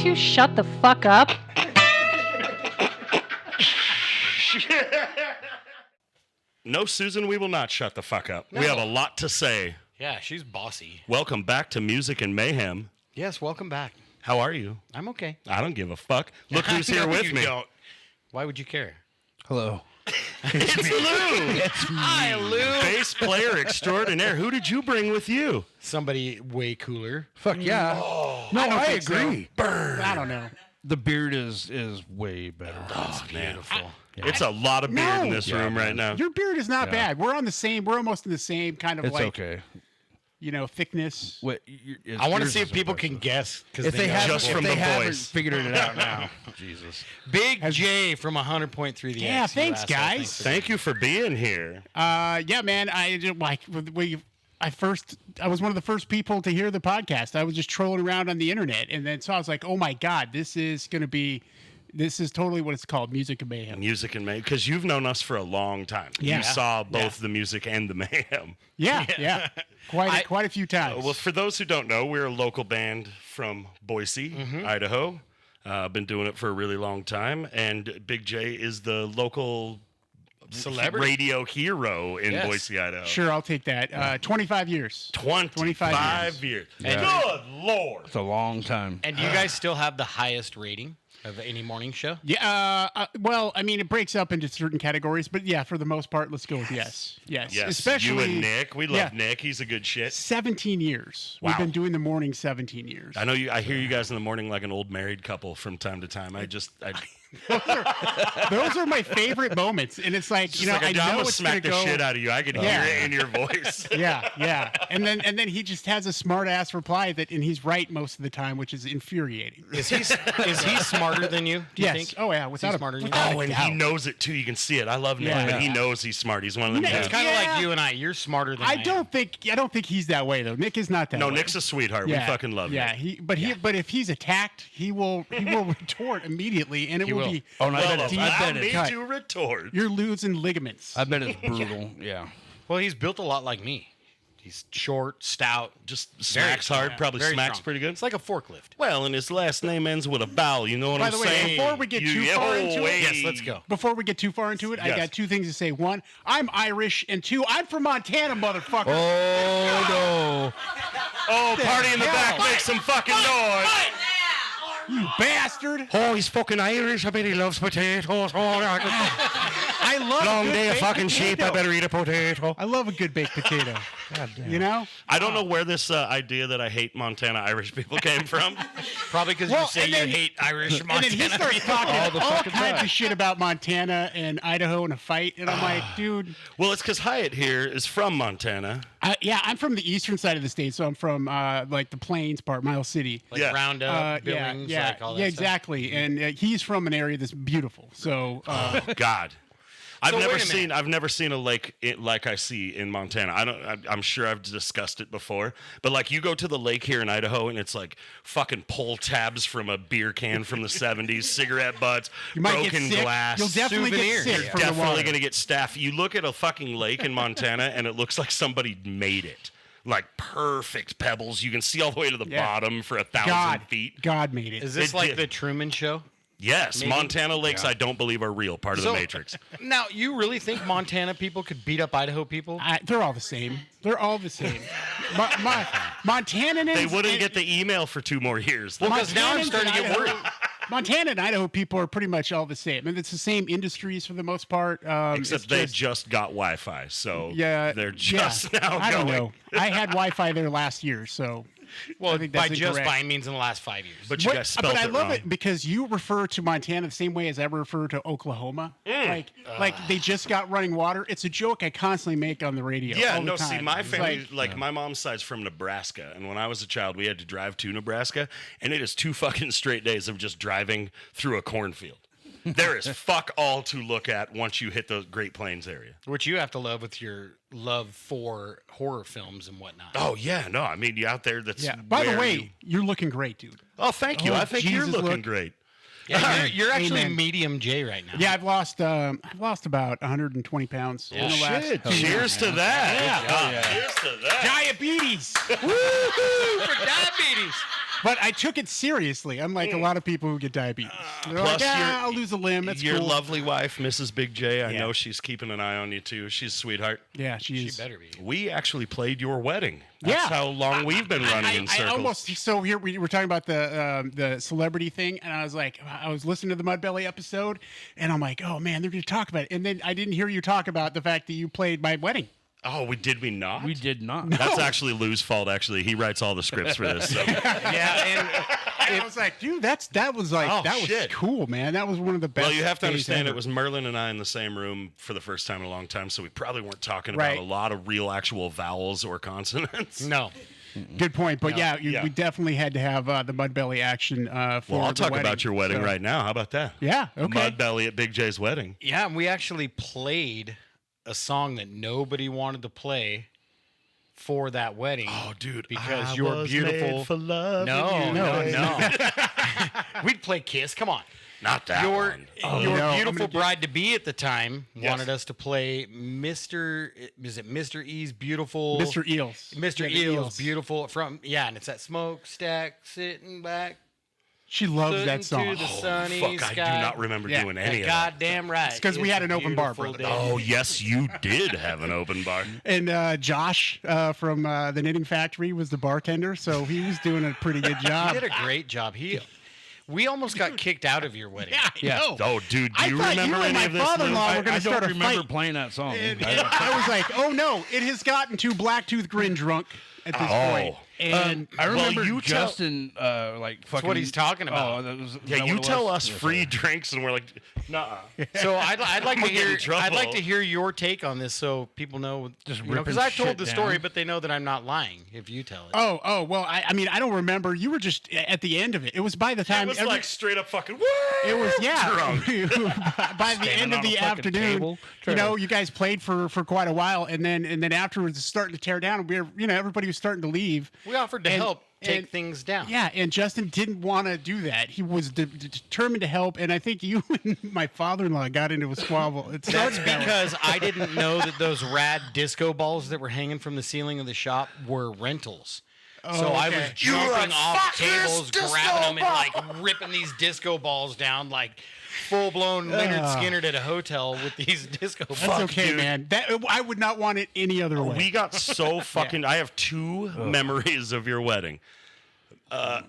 two shut the fuck up? No, Susan, we will not shut the fuck up. We have a lot to say. Yeah, she's bossy. Welcome back to Music and Mayhem. Yes, welcome back. How are you? I'm okay. I don't give a fuck. Look who's here with me. Don't. Why would you care? Hello. It's Lou. Hi, Lou. Bass player extraordinaire. Who did you bring with you? Somebody way cooler. Fuck yeah. No, I agree. Burn. I don't know. The beard is way better. Oh, Beautiful. It's a lot of beard in this room right now. Your beard is not bad. We're on the same. We're almost in the same kind of It's like, okay. Thickness. What, I want to see if people can guess. If they haven't, Just from if they the haven't voice. figured it out now. Jesus. Big J from 100.3 The Yeah, X. thanks, USA. guys. Thanks for Thank you for being here. Yeah, man. I was one of the first people to hear the podcast. I was just trolling around on the internet, and then so I was like, oh my god, this is totally what it's called, Music and Mayhem. Music and Mayhem, because you've known us for a long time. Yeah. You saw both the music and the mayhem. Yeah. Quite a few times. Well, for those who don't know, we're a local band from Boise, Idaho. Been doing it for a really long time, and Big J is the local Celebrity? radio hero in Yes. Boise, Idaho. Sure, I'll take that. 25 years. 25 years. Yeah. Good Lord. It's a long time. And do you guys still have the highest rating of any morning show? Yeah. Well, I mean, it breaks up into certain categories, but yeah, for the most part, let's go with yes. Yes. Yes, Especially you and Nick. We love yeah. Nick. He's a good shit. 17 years. Wow. We've been doing the morning 17 years. I know you. I hear you guys in the morning like an old married couple from time to time. Those are my favorite moments, and it's like Just like I I'm know gonna it's smack the gonna go. shit out of you. I can Yeah. hear it in your voice. Yeah. And then he just has a smart ass reply and he's right most of the time, which is infuriating. Is he smarter than you? Do you Yes. think? Oh yeah. Is he Without a smarter than you? Oh, and he knows it too. You can see it. I love Nick, Yeah. but he knows he's smart. He's one of them. Yeah, dudes. It's kind of Yeah. like you and I. You're smarter than I I don't think he's that way though. Nick is not that No, way. Nick's a sweetheart. Yeah. We fucking love Yeah. Nick. But if he's attacked, he will retort immediately, and it will will. be Oh, no, Well, I allow bet me it's, to retort. you're losing ligaments. I bet it's brutal. Yeah. Well, he's built a lot like me. He's short, stout, Just very smacks hard. strong. Probably Very smacks strong. pretty good. It's like a forklift. Well, and his last name ends with a vowel. You know what By I'm the way, saying? before we get too far into it- Yes, let's go. Before we get too far into it, I Yes. got two things to say. One, I'm Irish, and two, I'm from Montana, motherfucker. Oh, Oh, party in the hell? back, make some fucking noise. You bastard! Oh, he's fucking Irish. I bet he loves potatoes. I love Long a good day of baked fucking sheep. I potato. better eat a potato. I love a good baked potato. God damn. You know? I don't know where this idea that I hate Montana Irish people came from. Probably because Well, you say and then- you hate Irish And then he Montana. starts talking All the all fucking kinds time. of shit about Montana and Idaho in a fight, and I'm like, dude. Well, it's because Hyatt here is from Montana. Yeah, I'm from the eastern side of the state, so I'm from like the Plains part, Miles City. Like Yeah. Roundup, Billings, yeah, like all that yeah, stuff. exactly. And he's from an area that's beautiful. So God. So wait a minute. I've never seen a lake like I see in Montana. I'm sure I've discussed it before, but like you go to the lake here in Idaho and it's like fucking pull tabs from a beer can from the 70s, cigarette butts, you might broken get sick. glass. You'll definitely Souvenirs. get sick You're from the definitely water. going to get staph. You look at a fucking lake in Montana and it looks like somebody made it. Like perfect pebbles. You can see all the way to the Yeah. bottom for 1,000 feet. God made it. Is this It like did. the Truman Show? Yes, Maybe. Montana lakes I don't believe are real, part of the So- Matrix. Now, you really think Montana people could beat up Idaho people? They're all the same. They're all the same. Montanans. They wouldn't and- get the email for 2 more years. Well, because now I'm Montanans starting to and get worried. Idaho- Montana and Idaho people are pretty much all the same. And it's the same industries for the most part. Except it's they just- just got Wi-Fi, so yeah, they're just now I don't going. know. I had Wi-Fi there last year, so Well, I think by that's just incorrect. by means in the last 5 years. But you guys spelled but I it love wrong. it because you refer to Montana the same way as I refer to Oklahoma. Like they just got running water. It's a joke I constantly make on the radio. Yeah, all the no, time. see, my It's family, like my mom's side's from Nebraska, and when I was a child, we had to drive to Nebraska, and it is 2 fucking straight days of just driving through a cornfield. There is fuck all to look at once you hit the Great Plains area. Which you have to love with your love for horror films and whatnot. Oh yeah, no, I mean you out there. That's yeah. By the where way, you're looking great, dude. oh, thank you. Oh, I think you're Jesus, looking look. great. Yeah, you're actually Amen. medium J right now. Yeah, I've lost about 120 pounds in the last. Shit! 2 years. Cheers to that. Cheers to that. Diabetes. Woo-hoo, for diabetes. But I took it seriously, unlike a lot of people who get diabetes. They're Plus, like, I'll lose a limb. It's Your cool. lovely wife, Mrs. Big J, I Yeah. know she's keeping an eye on you too. She's a sweetheart. Yeah, She she's. better be. We actually played your wedding. That's Yeah. how long we've been running in circles. I almost so here we were talking about the celebrity thing, and I was like, I was listening to the Mudbelly episode, and I'm like, oh man, they're going to talk about it, and then I didn't hear you talk about the fact that you played my wedding. Oh, did we not? We did not. That's actually Lou's fault. Actually, he writes all the scripts for this. So. Yeah, And I was like, dude, that was like Oh, that was shit. cool, man. That was one of the best. Well, you have to days understand ever. it was Merlin and I in the same room for the first time in a long time, so we probably weren't talking about Right. a lot of real actual vowels or consonants. no. Good point, but yeah, yeah. we definitely had to have the Mudbelly action. For Well, I'll the talk wedding, about your wedding so- right now. How about that? Yeah, okay. Mudbelly at Big J's wedding. Yeah, and we actually played a song that nobody wanted to play for that wedding. Oh, dude, because I you're was beautiful. made for love. No, no. We'd play Kiss. Come on. Not that Your one. your no, I'm beautiful gonna get- bride to be at the time Yes. wanted us to play Mr. Is it Mr. E's beautiful? Mr. Eels. Mr. Yeah, the Eels, beautiful from and it's that smokestack sitting back. She loves that looking song. To the sunny Fuck, I do sky. not remember Yeah, doing any of that. Goddamn right. It's 'cause we It's had a an open bar, beautiful brother. day. Oh, yes, you did have an open bar. And Josh from the Knitting Factory was the bartender, so he was doing a pretty good He job. did a great job. We almost got kicked out of your wedding. Yeah, I know. Oh, dude, do I you thought remember you and any my of this? father-in-law Lou? were gonna I start don't a remember fight. playing that song. I was like, oh no, it has gotten to Blacktooth Grin drunk at this Oh. point. And I Well, remember you tell- Justin like fucking. what he's talking about. Oh, that was, is Yeah, that you what it tell was? us free drinks, and we're like, nah. So I'd like to gonna get in hear. trouble. I'd like to hear your take on this, so people know. Just because ripping I've told shit the story, down. but they know that I'm not lying if you tell it. oh well, I mean, I don't remember. You were just at the end of it. It was by the It time was every- like straight up fucking, woo! It was Drunk. by the end of on a the fucking afternoon. table, trying to- You guys played for quite a while, and then afterwards it's starting to tear down. We were, everybody was starting to leave. We offered to And- help take and- things down. Yeah, and Justin didn't want to do that. He was determined to help, and I think you and my father-in-law got into a squabble. It That's started that way. because I didn't know that those rad disco balls that were hanging from the ceiling of the shop were rentals. So I was okay. jumping off "Fuck this tables, disco grabbing them, and ball!" like ripping these disco balls down, like full-blown Leonard Skinner at a hotel with these disco balls. That's okay, dude. man. I would not want it any other way. We got so fucking. I have two memories of your wedding.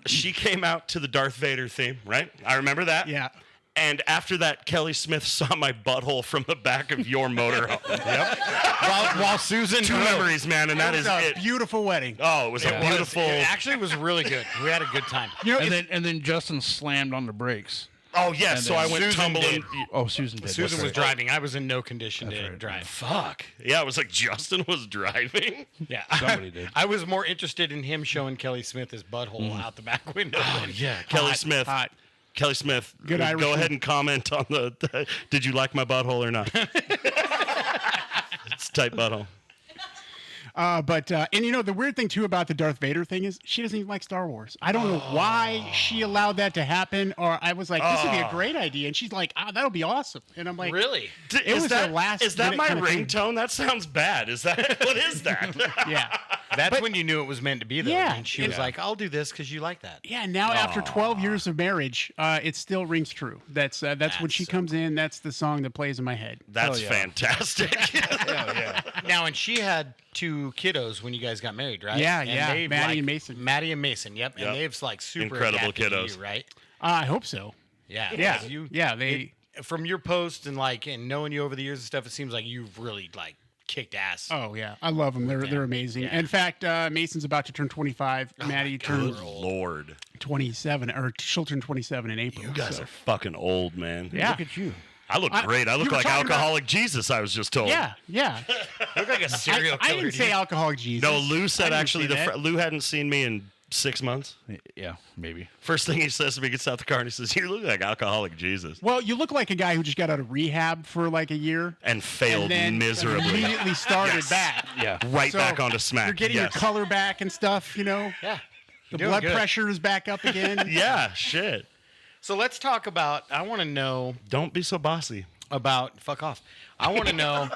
She came out to the Darth Vader theme, right? I remember that. Yeah. And after that, Kelly Smith saw my butthole from the back of your motorhome. Yep. while Susan Two drove. memories, man, and that It is was a it. beautiful wedding. Oh, it was a It was. beautiful. It actually was really good. We had a good time. And then Justin slammed on the brakes. Oh yes, so I went Susan tumbling. did. Oh, Susan did. Susan That's was right. driving. I was in no condition to right. drive. Fuck. Yeah, it was like Justin was driving. Yeah, Somebody did. I was more interested in him showing Kelly Smith his butthole out the back window. than- Kelly Smith. hot. Kelly Smith. Good go Irishman. ahead and comment on the did you like my butthole or not? It's a tight butthole. But the weird thing too about the Darth Vader thing is she doesn't even like Star Wars. I don't know why she allowed that to happen. Or I was like, this would be a great idea, and she's like, that'll be awesome. And I'm like, Really? It was that, the last is that minute my kinda thing. ringtone? That sounds bad. Is that what is that? Yeah. That's when you knew it was meant to be, though. Yeah. And she was like, "I'll do this because you like that." Yeah, now after 12 years of marriage, it still rings true. That's when she so comes in. That's the song that plays in my head. That's yeah. fantastic. Now, and she had 2 kiddos when you guys got married, right? Yeah, And yeah, they've, Maddie and Mason. Maddie and Mason. Yep. Yep. And they've like super Incredible adapted to kiddos. you, right? I hope so. Yeah. Yeah, 'cause You, yeah. They. from your posts and knowing you over the years and stuff, it seems like you've really kicked ass. Oh yeah, I love them. They're amazing. Yeah. In fact, Mason's about to turn 25. Maddie turns Lord, 27, or she'll turn 27 in April. you guys so. are fucking old, man. Yeah. Look at you. I look great. I you look were like talking about- alcoholic Jesus. I was just told. Yeah, yeah. Look like a serial I killer. didn't say dude. alcoholic Jesus. No, Lou said I didn't actually say that. Lou hadn't seen me in 6 months. Yeah, maybe. First thing he says to me, gets out the car and he says, "You look like alcoholic Jesus," Well, you look like a guy who just got out of rehab for like a year and failed and then miserably. immediately started Yes. back. Yeah. Right So back onto smack. You're getting yes. your color back and stuff. Yeah. The You're doing blood good. pressure is back up again. Yeah, shit. So let's talk about. I want to know Don't be so bossy. about. Fuck off. I want to know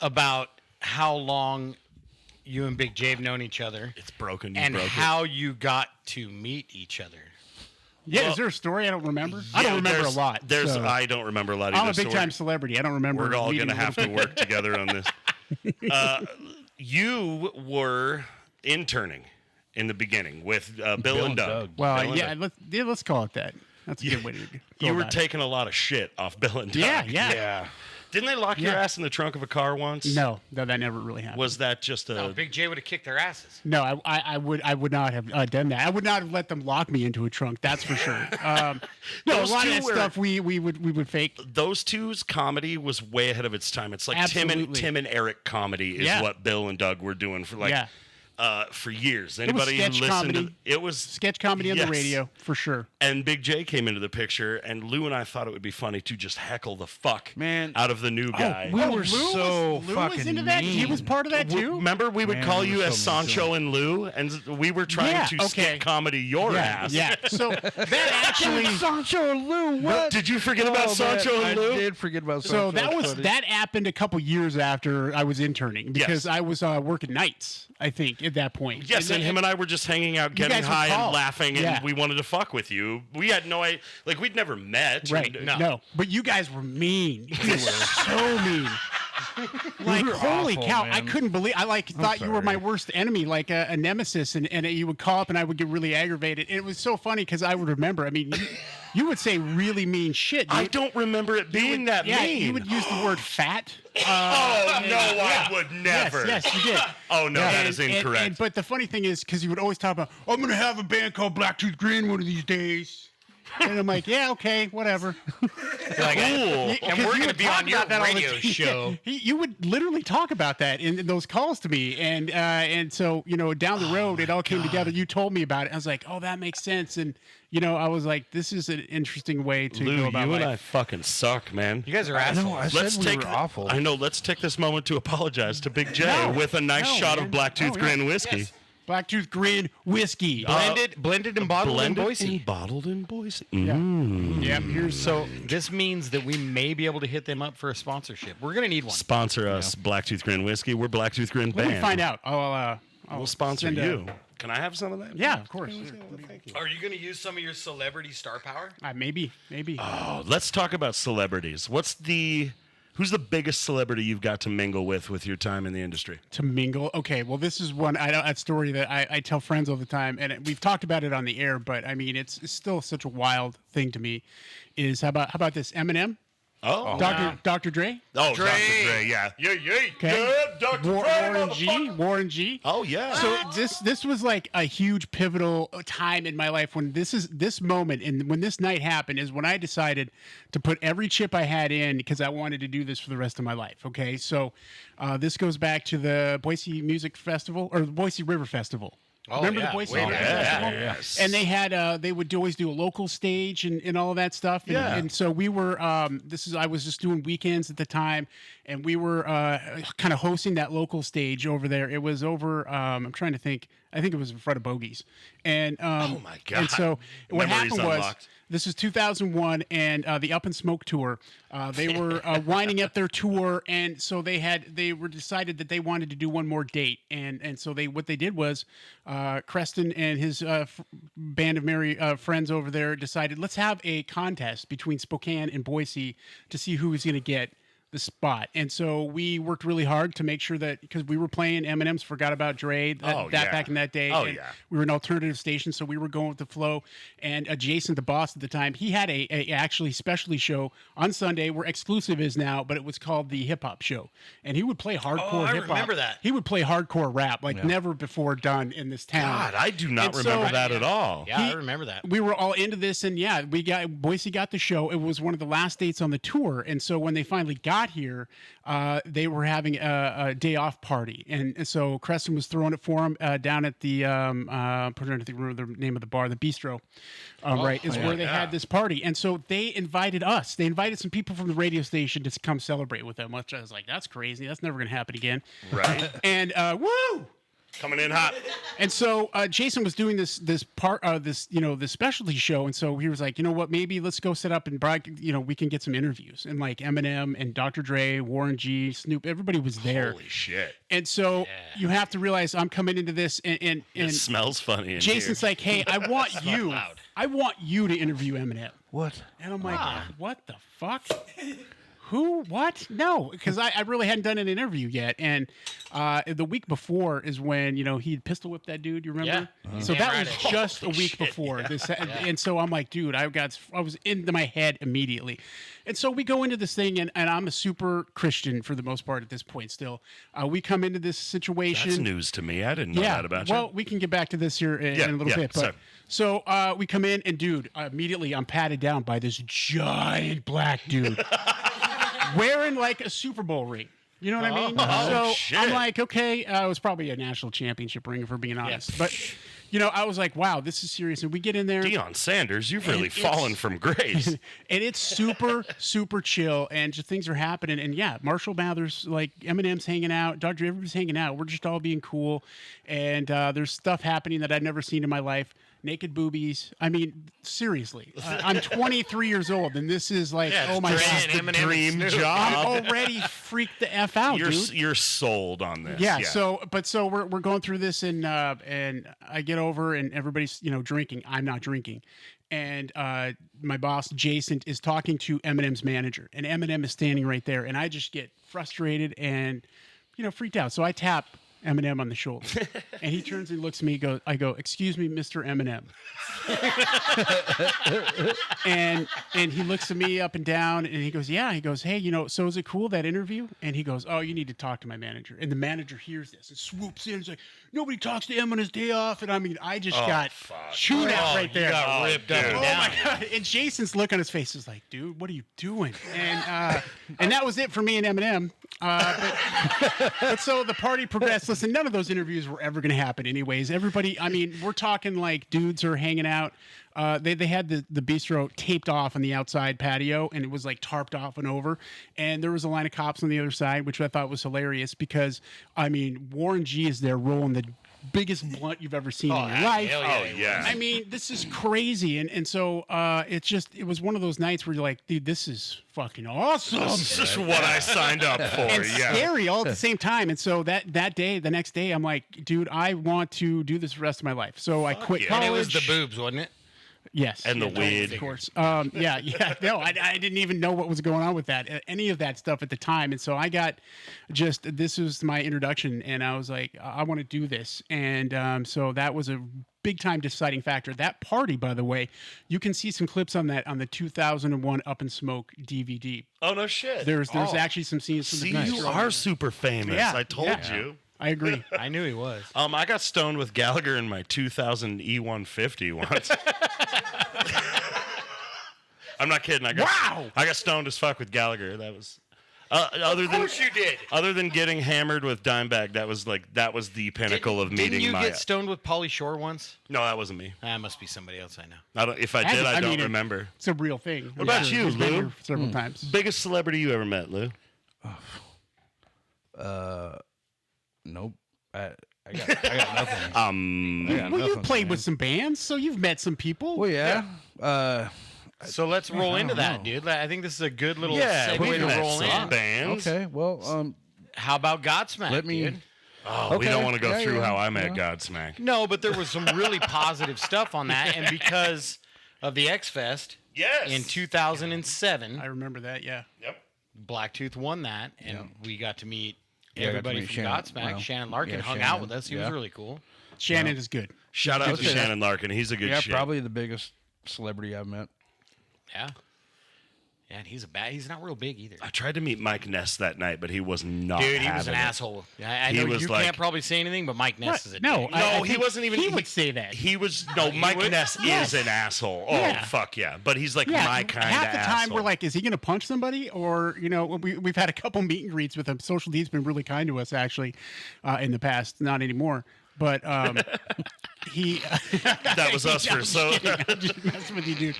about how long you and Big J have known each other, It's broken. and how you got to meet each other. Yeah, Well, is there a story I don't remember? I don't remember a there's- lot. There's so. I don't remember a lot either. I'm a big so time celebrity. I don't remember. We're all meeting going to have to work together on this. You were interning in the beginning with Bill and Doug. Well, Bill and yeah, Doug. let's call it that. That's a good way to go. You were about it. taking a lot of shit off Bill and Doug. Yeah. Yeah. Didn't they lock your Yeah. ass in the trunk of a car once? No, that never really happened. Was that just a? No, Big J would have kicked their asses. No, I would not have done that. I would not have let them lock me into a trunk. That's for sure. No, a Those lot of two that were- stuff we would fake. Those two's comedy was way ahead of its time. It's like Absolutely. Tim and Eric comedy is Yeah. what Bill and Doug were doing for Yeah. for years. was Anybody who sketch listened comedy. to it was Sketch comedy on Yes. the radio for sure. And Big J came into the picture, and Lou and I thought it would be funny to just heckle the fuck Man. out of the new guy. we Oh, were so Lou fucking was into that. He mean. was part of that too. Remember, we would Man, call we you were as so mean. Sancho and Lou, and we were trying Yeah, to okay. skit comedy your Yeah, ass. yeah. So that actually. Sancho and Lou, what? Did you forget about Sancho and Lou? I did forget about So Sancho. that happened a couple years after I was interning because Yes. I was working nights. I think at that point. Yes, and him and I were just hanging out, getting guys would high and call. laughing, and Yeah. we wanted to fuck with you. We had no idea, like we'd never met. Right. and- No. But you guys were mean. You were so mean. Like, were holy awful, cow. I man. couldn't believe I thought you were my sorry. worst enemy, like a nemesis, and you would call up and I would get really aggravated. And it was so funny because I would remember, I mean, you would say really mean shit. I You- don't remember it being that yeah, mean. you would use the word fat. Oh no, yeah. I would never. Yes, you did. Oh no, that is And- incorrect. but the funny thing is, because you would always talk about, I'm going to have a band called Blacktooth Green one of these days. And I'm like, yeah, okay, whatever. cool. And Because we're you going to would be talk on your about that all the radio time. show. You would literally talk about that in those calls to me, and so down the road it all came together. You told me about it. I was like, oh, that makes sense, and I was like, this is an interesting way to Lou, go you about and life. I fucking suck, man. You guys are I assholes. know. I said we were awful. I know. Let's take this moment to apologize to Big J No. with a nice No, shot man. of Blacktooth Oh, yeah. Grin whiskey. Yes. Blacktooth Green whiskey. Blended and bottled in Boise. and bottled in Boise. Yeah, here's So this means that we may be able to hit them up for a sponsorship. We're going to need one. Sponsor us, Blacktooth Grin whiskey. We're Blacktooth Grin let band. me find out. I'll We'll sponsor send a- you. Can I have some of that? Yeah, of course. Are you going to use some of your celebrity star power? Maybe. Oh, let's talk about celebrities. Who's the biggest celebrity you've got to mingle with your time in the industry? To mingle. Okay, well, this is a story that I tell friends all the time, and we've talked about it on the air. But I mean, it's still such a wild thing to me. Is how about this Eminem, Oh, Dr. Dre, oh, Dre. Dr. Dre, yeah. Yeah. okay, Yeah, Dr. Dre, Warren G. Oh, yeah. So this was like a huge pivotal time in my life when this moment and when this night happened is when I decided to put every chip I had in because I wanted to do this for the rest of my life. Okay, so this goes back to the Boise Music Festival or the Boise River Festival. Oh, Remember yeah, the Boise way River back. Festival? Yes. And they had they would always do a local stage and all of that stuff. And, Yeah. and so we were I was just doing weekends at the time, and we were kind of hosting that local stage over there. It was over. I'm trying to think. I think it was in front of Bogies. And Oh, my God. And so what Memories happened was. unlocked. This is 2001, and the Up in Smoke tour. They were winding up their tour, and so they were decided that they wanted to do one more date, and so what they did was, Creston and his band of merry friends over there decided let's have a contest between Spokane and Boise to see who was going to get the spot. And so we worked really hard to make sure that because we were playing Eminem's Forgot About Dre that yeah. back in that day. Oh, and yeah. we were an alternative station, so we were going with the flow. And Jason, the boss at the time, he had a actually specialty show on Sunday where Exclusive is now, but it was called the Hip Hop Show. And he would play hardcore I hip hop. remember that. He would play hardcore rap like never before done in this town. God, I do not And so- remember that at all. Yeah, I remember that. We were all into this, and yeah, Boise got the show. It was one of the last dates on the tour, and so when they finally got here, they were having a day off party, and so Creston was throwing it for them down at the I'm trying to think remember the name of the bar, the Bistro, right? Is where they had this party, and so they invited us. They invited some people from the radio station to come celebrate with them. Which I was like, that's crazy. That's never going to happen again. Right. And woo! Coming in hot. And so Jason was doing this specialty show, and so he was like, you know what, maybe let's go set up and we can get some interviews, and like Eminem and Dr. Dre, Warren G, Snoop, everybody was there. Holy shit. And so you have to realize I'm coming into this, and It smells funny in Jason's here. like, hey, I want you to interview Eminem. What? And I'm like, what the fuck? Who? What? No, because I really hadn't done an interview yet. And the week before is when, he had pistol whipped that dude. You remember? Yeah. So Damn that right was I did. just a week before this. And so I'm like, dude, I was into my head immediately. And so we go into this thing, and I'm a super Christian for the most part at this point still. We come into this situation. That's news to me. I didn't know that about Well, you. we can get back to this here in a little bit. But sorry. so we come in, and dude, immediately I'm patted down by this giant black dude wearing like a Super Bowl ring. You know what I mean? So shit. I'm like, okay, it was probably a national championship ring, if we're being honest. But I was like, wow, this is serious. And we get in there. Deion Sanders, you've really it's- fallen from grace. And it's super, super chill, and just things are happening. And yeah, Marshall Mathers, like Eminem's hanging out, Dr. Dre, everybody's hanging out. We're just all being cool, and there's stuff happening that I've never seen in my life. Naked boobies. I mean, seriously, I'm 23 years old, and this is like, oh my Dre god, and Eminem and dream Snoop. job. I'm already freaked the f out, dude. You're sold on this. Yeah. So we're going through this, and I get over, and everybody's drinking. I'm not drinking, and my boss Jason is talking to Eminem's manager, and Eminem is standing right there, and I just get frustrated and freaked out. So I tap Eminem on the shoulder, and he turns and looks at me. I go, excuse me, Mr. Eminem. and he looks at me up and down, and he goes, yeah. He goes, hey, so is it cool, that interview? And he goes, oh, you need to talk to my manager. And the manager hears this and swoops in. He's like, nobody talks to him on his day off. And I mean, I just got chewed out right there. You got ripped up and Oh down. my god! And Jason's look on his face is like, "Dude, what are you doing?" And that was it for me and Eminem. But so the party progressed. Listen, none of those interviews were ever going to happen, anyways. Everybody, I mean, we're talking like dudes are hanging out. They had the bistro taped off on the outside patio, and it was like tarped off and over. And there was a line of cops on the other side, which I thought was hilarious because, I mean, Warren G is there rolling the biggest blunt you've ever seen in your life. hell yeah, he yeah. I mean, this is crazy. And so it was one of those nights where you're like, dude, this is fucking awesome. This is what I signed up for. And Yeah. scary all at the same time. And so the next day, I'm like, dude, I want to do this the rest of my life. So I quit yeah. college. And it was the boobs, wasn't it? Yes. And the Yeah, weed. of course. Yeah. No, I didn't even know what was going on with that, any of that stuff at the time. And so I got this was my introduction, and I was like, I want to do this. And so that was a big time deciding factor. That party, by the way, you can see some clips on the 2001 Up in Smoke DVD. Oh no shit. There's actually some scenes from See, the night. you are super famous. Yeah, I told yeah. you. I agree. I knew he was. I got stoned with Gallagher in my 2000 E150 once. I'm not kidding. I got stoned as fuck with Gallagher. That was other than you did. other than getting hammered with Dimebag. That was the pinnacle of meeting Didn't you my. get stoned with Pauly Shore once? No, that wasn't me. That must be somebody else I know. If I did, I don't mean, remember. It's a real thing. What about you, He's been Lou? here several times. Biggest celebrity you ever met, Lou? Nope. I got nothing. I got Well, you nothing, played man. with some bands, so you've met some people. Well, yeah. So let's roll I into don't that, know. dude. I think this is a good little Yeah, segue we to met roll some in. bands. Okay. Well, How about Godsmack? let me. dude? Oh, we Okay. don't want to go Yeah, through yeah, how I met yeah. Godsmack. No, but there was some really positive stuff on that, and because of the X Fest Yes. in 2007, I remember that. Yeah. Yep. Blacktooth won that, and we got to meet Yeah, I got to everybody meet from Shannon. Godsmack. Well, Shannon Larkin yeah, hung Shannon, out with us. He was yeah. really cool. Shannon is good. Shout out to Okay. Shannon Larkin. He's a good Yeah, shit. probably the biggest celebrity I've met. Yeah. Yeah, and he's not real big either. I tried to meet Mike Ness that night, but he was not. Dude, he was an having it. asshole. I He know was you like- can't probably say anything, but Mike Ness is a No, dick. No, I he think wasn't even. He would say that. He was no. Mike would? Ness Yes. is an asshole. Oh Yeah. fuck yeah! But he's like Yeah, my kind of half the time asshole. we're like, is he going to punch somebody? Or we've had a couple meet and greets with him. Social D's been really kind to us actually in the past. Not anymore, but he. that was us for so. I'm just messing with you, dude.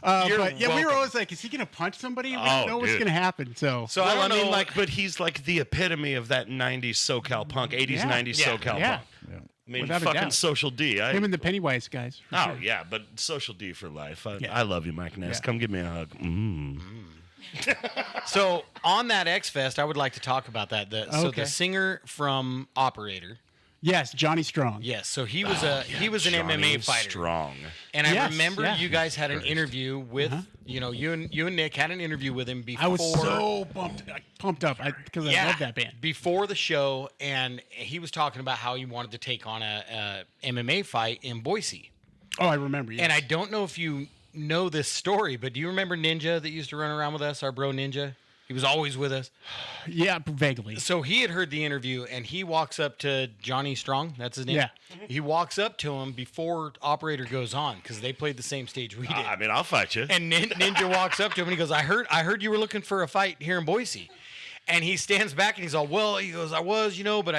You're But yeah, we were welcome. always like, is he going to punch somebody? We Oh, don't know what's dude. going to happen. So So Well, I don't know. but he's like the epitome of that '90s SoCal punk, '80s, Yeah. '90s Yeah. SoCal Yeah. punk. I mean, Without a fucking doubt. Social D. Him and the Pennywise guys. For Oh sure. yeah, but Social D for life. Yeah. I love you, Mike Ness. Yeah. Come give me a hug. So on that X Fest, I would like to talk about that. So Okay. the singer from Operator, Yes, Johnny Strong. yes. So he was an Johnny MMA fighter, Strong. and I Yes, remember yeah. you guys had an interview with you and Nick had an interview with him before. I was so pumped up because I love that band. Before the show, and he was talking about how he wanted to take on a MMA fight in Boise. Oh, I remember. Yes. And I don't know if you know this story, but do you remember Ninja that used to run around with us, our bro Ninja? He was always with us. Yeah, vaguely. So he had heard the interview, and he walks up to Johnny Strong. That's his name. Yeah. He walks up to him before Operator goes on because they played the same stage we did. I mean, I'll fight you. And Ninja walks up to him and he goes, I heard you were looking for a fight here in Boise. And he stands back and he's all, well, he goes, I was, but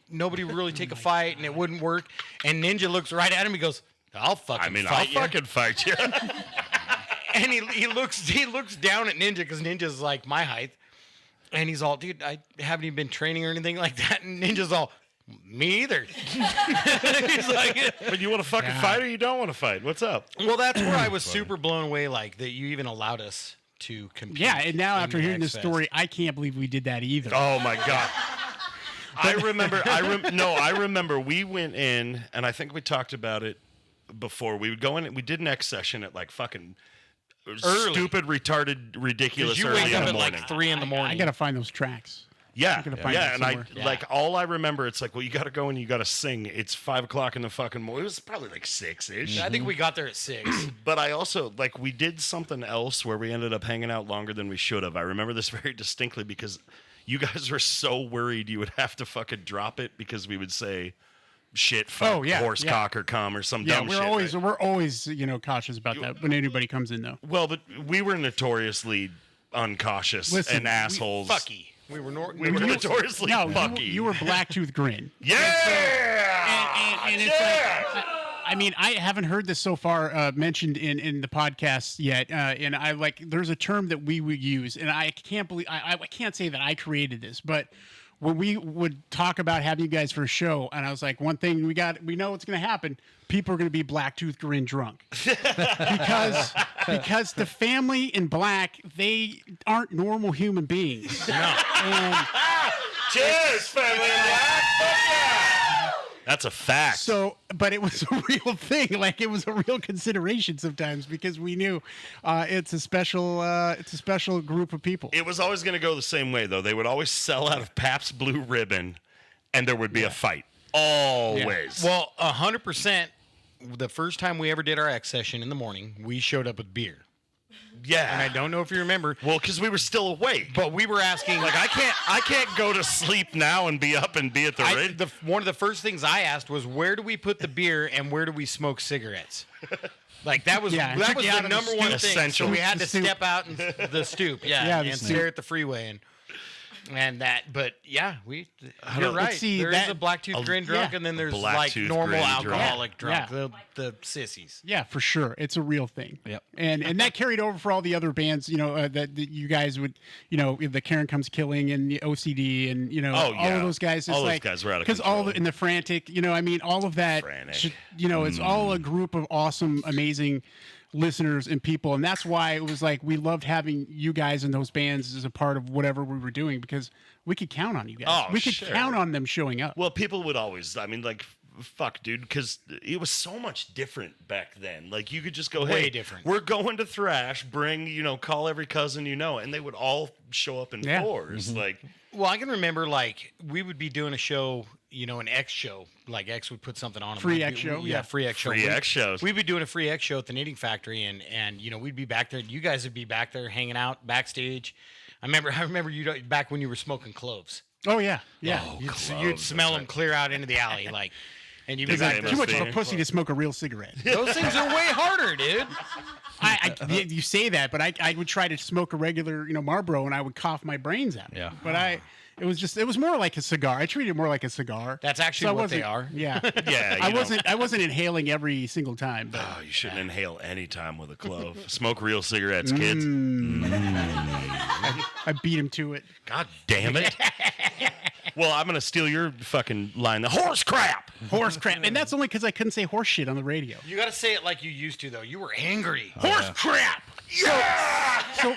nobody would really take a fight and it wouldn't work. And Ninja looks right at him. He goes, I'll fucking I'll fight you. fucking fight you. And he looks down at Ninja because Ninja's like my height. And he's all, dude, I haven't even been training or anything like that. And Ninja's all, me either. He's like, But you want to fucking fight or you don't want to fight? What's up? well, that's where I was super blown away, like that you even allowed us to compete. Yeah, and now in after the hearing this X-Fest. story, I can't believe we did that either. Oh my god. I remember we went in and I think we talked about it before. We would go in, we did an X session at like fucking Early. stupid, retarded, ridiculous you early wake in up the at morning. like 3 in the morning. I gotta find those tracks. Yeah, gonna find yeah, it and I somewhere. like all I remember. It's like, well, you got to go and you got to sing. It's 5 o'clock in the fucking morning. It was probably like 6-ish. I think we got there at 6. But I also like we did something else where we ended up hanging out longer than we should have. I remember this very distinctly because you guys were so worried you would have to fucking drop it because we would say shit, fuck, Oh, yeah, horse, yeah. cock, or cum or some Yeah, dumb we're shit. always right? we're always cautious about that when anybody comes in though. Well, but we were notoriously uncautious Listen, and assholes. Fucky. We were We were notoriously No, fucky. you were Blacktooth Grin. Yeah. And it's like, I mean, I haven't heard this so far mentioned in the podcast yet, and I like. There's a term that we would use, and I can't believe I can't say that I created this, but when we would talk about having you guys for a show, and I was like, one thing we know what's going to happen. People are going to be Blacktooth Grin drunk because the family in black, they aren't normal human beings. No. And Cheers, family in black. Fuck yeah. That's a fact. so, but it was a real thing. Like it was a real consideration sometimes because we knew it's a special group of people. It was always going to go the same way, though. They would always sell out of Pabst Blue Ribbon, and there would be a fight. Always. Well, 100%. The first time we ever did our X session in the morning, we showed up with beer. yeah. And I don't know if you remember, Well, because we were still awake. but we were asking, Like I can't go to sleep now and be up and be at the radio. one of the first things I asked was, where do we put the beer and where do we smoke cigarettes? Like that was Yeah, it that took was you out the of the number one stoop. thing. Essential. So we had The to stoop. step out and the stoop, Yeah, the and stoop. stare at the freeway and that. But yeah, you're know. right. See, There is that- a Blacktooth Grin drunk, yeah. and then there's Black like tooth normal grin alcoholic drunk. drunk, the sissies. Yeah, for sure, it's a real thing. Yep. And that carried over for all the other bands, that you guys would, the Karen Comes Killing and the OCD and Oh, all yeah. of those guys. It's All those like, guys were out of because all control. in the Frantic, all of that. Frantic. It's all a group of awesome, amazing listeners and people, and that's why it was like we loved having you guys in those bands as a part of whatever we were doing because we could count on you guys. Oh, we could sure. count on them showing up. Well, people would always, I mean, like, fuck, dude, because it was so much different back then. Like, you could just go, Way hey, different. we're going to Thrash, bring, call every cousin you know, and they would all show up in Yeah. fours. Like, Well, I can remember like we would be doing a show, an X show. Like X would put something on. Free We'd X show, yeah, yeah. free X show. Free X shows. We'd be doing a free X show at the Knitting Factory, and we'd be back there. You guys would be back there hanging out backstage. I remember you back when you were smoking cloves. Oh yeah, yeah. You'd cloves, smell that's them clear out into the alley, like, and you'd be Big back Amos there. Too much of a Being- pussy to smoke a real cigarette. Those things are way harder, dude. You say that, but I would try to smoke a regular, Marlboro, and I would cough my brains out. Yeah. But it was more like a cigar. I treated it more like a cigar. That's actually I what they wasn't- are. Yeah. yeah, I wasn't inhaling every single time. But Oh, you shouldn't inhale any time with a clove. Smoke real cigarettes, kids. I beat him to it. God damn it. Well, I'm gonna steal your fucking line. The horse crap. Horse crap. And that's only because I couldn't say horse shit on the radio. You got to say it like you used to, though. You were angry. Horse crap. Yeah. So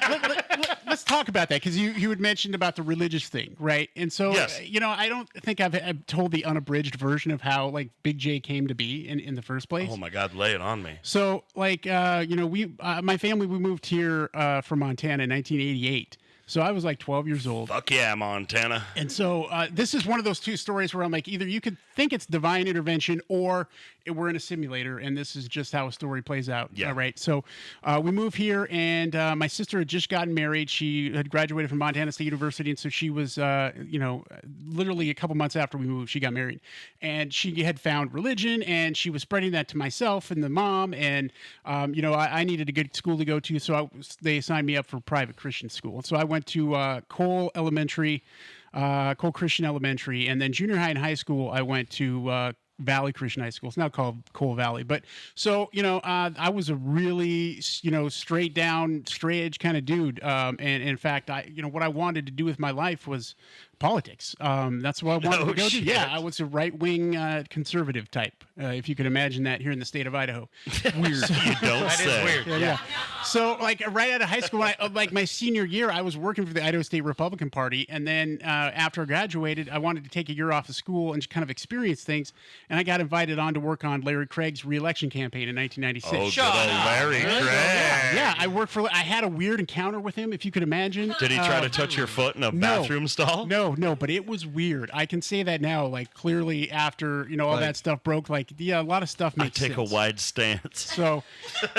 let's talk about that, because you had mentioned about the religious thing, right? And so, Yes. I don't think I've told the unabridged version of how like Big J came to be in the first place. Oh my God, lay it on me. So like my family, we moved here from Montana in 1988. So I was like 12 years old. Fuck yeah, Montana. And so this is one of those two stories where I'm like, either you could think it's divine intervention or we're in a simulator, and this is just how a story plays out. Yeah. All right. So we move here, and my sister had just gotten married. She had graduated from Montana State University, and so she was, literally a couple months after we moved, she got married. And she had found religion, and she was spreading that to myself and the mom. And, I needed a good school to go to, so they assigned me up for private Christian school. And so I went to Cole Elementary, Cole Christian Elementary, and then junior high and high school, I went to Valley Christian High School. It's now called Cole Valley. But so, I was a really, straight down, straight edge kind of dude. And in fact, what I wanted to do with my life was politics. That's what I wanted to go shit. to. Yeah, I was a right wing conservative type, if you could imagine that here in the state of Idaho. Weird. You don't That say. is weird. Yeah. So, like, right out of high school, like my senior year, I was working for the Idaho State Republican Party, and then after I graduated, I wanted to take a year off of school and just kind of experience things. And I got invited on to work on Larry Craig's re-election campaign in 1996. Oh, Shut good old up. Larry Craig. Yeah, I had a weird encounter with him, if you could imagine. Did he try to touch your foot in a bathroom stall? No, but it was weird. I can say that now, like, clearly after all that stuff broke. Like, yeah, a lot of stuff I makes take sense. a wide stance. So,